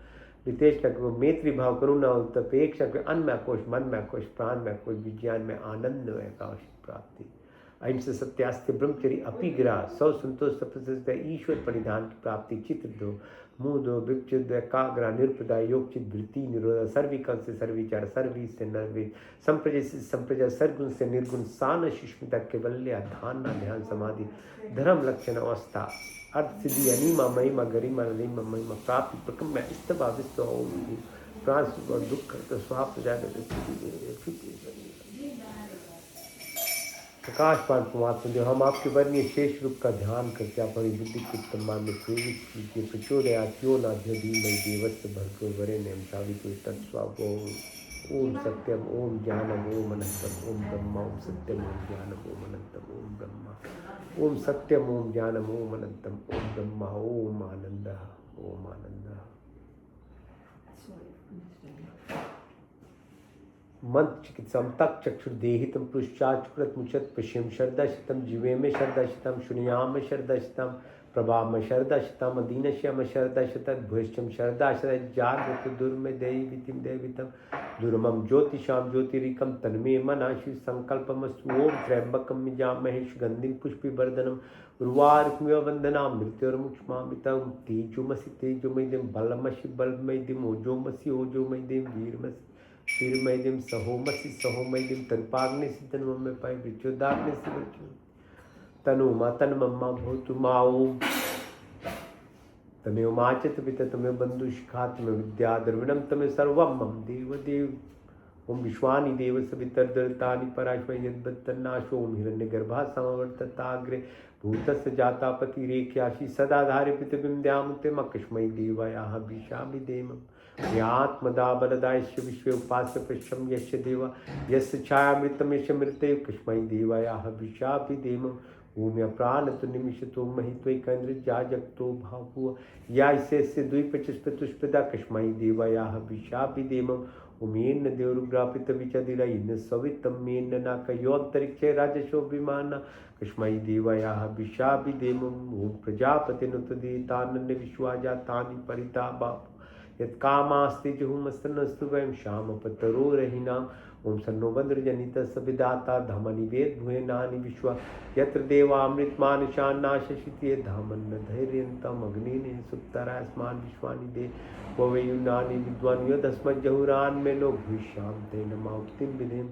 वितेश न मैत्री भाव करुणा उपेक्षा अन्न में कोश मन में कोश प्राण में कोश विज्ञान में आनंद में प्राप्ति. अहिंसा सत्यास्त्य ब्रह्मचर्य अपिग्रह सौ संतोष सप्त ईश्वर परिधान की प्राप्ति. चित्र दो मुँह दो विक्षुद एकाग्र निरुपदा योगचित वृत्ति निरोध सर्विकल से सर्विचार सर्वी से नर्वे संप्रजय से संप्रजा सर्गुण से निर्गुण सान सुष्मिता केवल्य धान ध्यान समाधि धर्म लक्षण अवस्था अर्थ सिद्धि अनिमा महिमा गरिमा गरिमा महिमा प्राप्ति प्रकम में इस्तवा विस्तव प्राण दुख स्वाप प्रकाश पान परमात्मा जो हम आपके वर्णीय शेष रूप का ध्यान करके आप हमारी बुद्धि के सम्मान में प्रेरित कीजिए. प्रचोदयात्यो नाध्यधीमय देवस्य भर्गो वरे नेम सावित्री तत्स्वागो. ओम सत्यम ओम ज्ञानम ओम अनंतम ओम ब्रह्मा ओम सत्यम ओम ज्ञानम ओम अनंतम ओम ब्रह्मा ओम सत्यम ओम ज्ञानम ओम अनंतम ओम ब्रह्मा ओम आनंद ओम आनंद. मंत्र चिकित्सम तक चक्षुर्देहितम पुरुषाचुकृत मुचत पश्यम शरदाशितम जीवे में शरदाशितम शून्याम शरदाशितम प्रभाम शरदाशितम अधीनश्यम शरदाशितम भूष्टम शरदाशित जागृत दुर्मे दैवितिम दैवितम दुर्मम ज्योतिषाम ज्योतिरिकम तन्मे मनाशु संकल्पमस्तु. ओम त्र्यंबकम मिजामहे सुगंधिम पुष्पिवर्धनम उर्वारुकमिव वंदना मृत्युर्मुक्षमामितम तेजोमसि तेजोमयिदम बलमसि बलमयिदम ओजोमसि ओजोमयिदम वीरमसि वीरमयिदम सहोमसि सहोमयिदम तन्पाग्नि सिद्धनम में पाई विचोदाग्नि से विचो तनु मा तन्मम्मा भूतु मा. ओम तमेव माचत पिता तमेव बंधु शिखा तमेव विद्या द्रविणम तमेव सर्वम मम देव देव. ओम विश्वानि देव सवितर्दतानि पराश्वय यद्बत्तन्नाशो. ओम हिरण्यगर्भा समवर्तताग्रे भूतस्य जातापति रेख्याशि सदा धारे पितबिंद्यामुते मकश्मयी देवायाः विशामि देमम्. यात्मदा बलदायस्य विश्वे उपास्य पृष्ठम यस्य देवा यस्य छायामृतम यस्य मृते कस्मै देवायाः विशाभिदेमम् ओम या प्राण तो निमिषतो महित्वैकेन्द्रजा जगतो भाभुव या इसे द्विपचस्पतुष्पदा कस्मै देवायाः विशाभिदेमम् उमेन देवरुग्रापित विचदिरयिन सवितमेन नाकयोऽन्तरिक्षे राजसो विमान कस्मै देवायाः विशाभिदेमम् ओम प्रजापतिनुतदेतानन्य विश्वाजातानि परिता बापु यत्कामास्ति जुहुमस्तनस्तु वयं श्यामपतरो रहिनाम् ओम सन्नो बद्रजनित सविदाता धमनि वेद भुवनानि विश्वा यत्र देवामृतमानुषान्नाशशिते धामन्न धैर्यन्तम् अग्निने सुप्तरास्मान् विश्वानि दे वयुनानि विद्वान् यदस्मज्जहुरान्मेनो भूष्यां ते नमावतिं विधिम्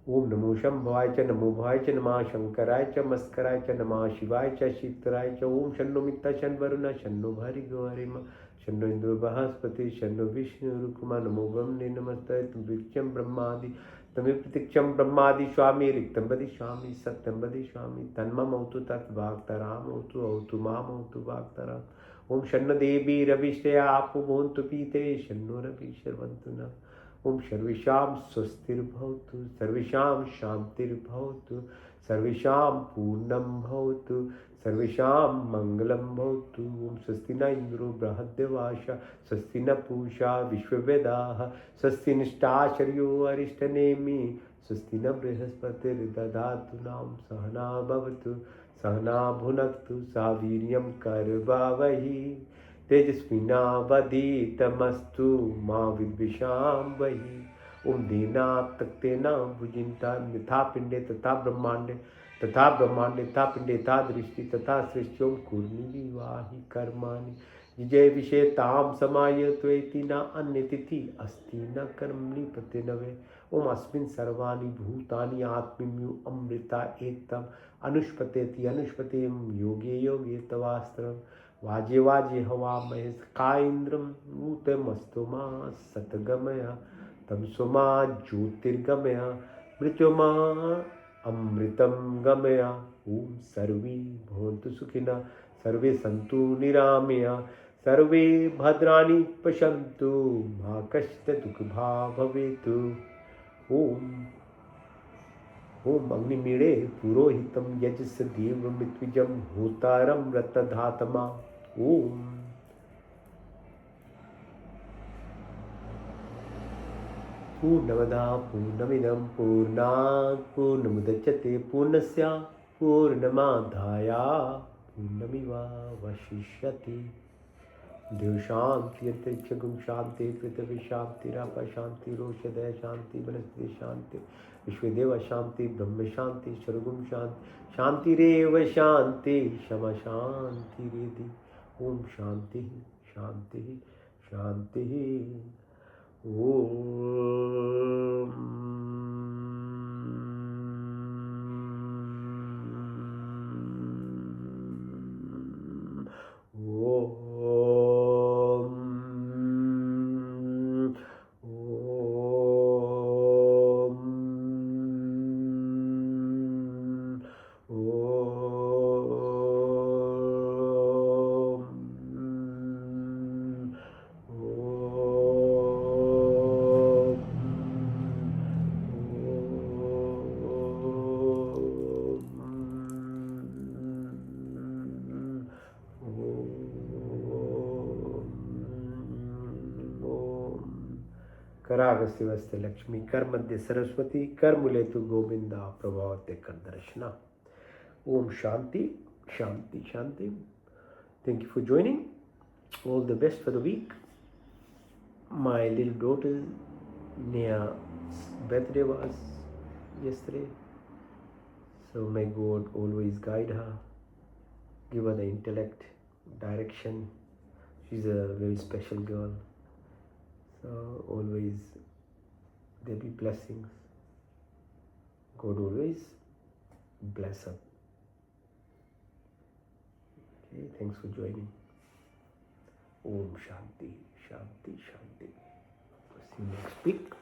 ओम नमो शंभवाय च नमो भवाय च नमः शंकराय च मस्कराय च नमः शिवाय च शीतराय च ओम शन्नो मित्ता शन वरुण शन्नो भर्गोहरिम शन्नो इंद्रो बृहस्पति शन्नो विष्णुरुक्मा नमो ब्रह्मणे नमस्ते तमेव ब्रह्मादि तमेव प्रतीक्षं ब्रह्मादि स्वामी रिक्तं वदिष्यामि सत्यं वदिष्यामि तन्ममौतु तद्वाक्तरामौतु औतु मामौतु वाक्तराम ओम शन्न देवी रविष्टया आपो भवन्तु पीते शन्नो रवि शर्वन्तु न ओम सर्वेषां स्वस्तिर्भवतु सर्वेषां शान्तिर्भवतु सर्वेषां पूर्णं भवतु सर्वेषां मङ्गलं भवतु ओम स्वस्ति न इन्द्रो बृहद्देवाशा स्वस्ति न पूषा विश्ववेदाः स्वस्ति निष्ठाशर्यो अरिष्टनेमि स्वस्ति न बृहस्पतिर्दधातु नाम सहना भवतु सहना भुनक्तु सा वीर्यं करवावहि तेजस्विनावधीतमस्तु मा विद्विषावहि ओम दीनात्तेना भुजिन्ता यथा पिंडे तथा ब्रह्मांडे तथा पिंडे तथा दृष्टि तथा सृष्टि कुर्मी वाहि कर्माणि विजय विषेताम समाय त्वेति न अन्य तिथि अस्ति न कर्मणि प्रतिनवे ओम अस्मिन् सर्वाणि भूतानि आत्मन्यु अमृता एकदम अनुष्पतेति अनुष्पतेम योगे योगे तवास्त्रम वाजे वाजे हवा महेश काइंद्रम नूतमस्तुमा सतगमया तमसुमा ज्योतिर्गमया मृत्युमा अमृतं गमया ओम सर्वे भवन्तु सुखिनः सर्वे सन्तु निरामया सर्वे भद्राणि पश्यन्तु मा कश्चित् दुःखभाग् भवेत् ओम ओम अग्निमीळे पुरोहितं यजस्य देवमित्विजं होतारं रत्नधातमा ओम पूर्णमदा पूर्णमिदं पूर्णात् पूर्णमुदच्यते पूर्णस्य पूर्णमादाय पूर्णमेवावशिष्यते देव शांति अंतरिक्ष गुम शांति पृथ्वी शांति राप शांति रोषदय शांति वनस्पति शांति विश्वदेव शांति ब्रह्म शांति सर्वगुण शांति शांतिरेव शांति क्षमा शांति रेदि ओम शांति शांति शांति करागस्य वस्ते लक्ष्मी कर मध्य सरस्वती कर मूले तु गोविंदा प्रभावते कर दर्शना ओम शांति शांति शांति thank you for joining all the best for the week my little daughter Neha's birthday was yesterday so may God always guide her give her the intellect direction she's a very special girl so always there be blessings. God always bless her. Okay, thanks for joining. Om Shanti, Shanti, Shanti. See you next week.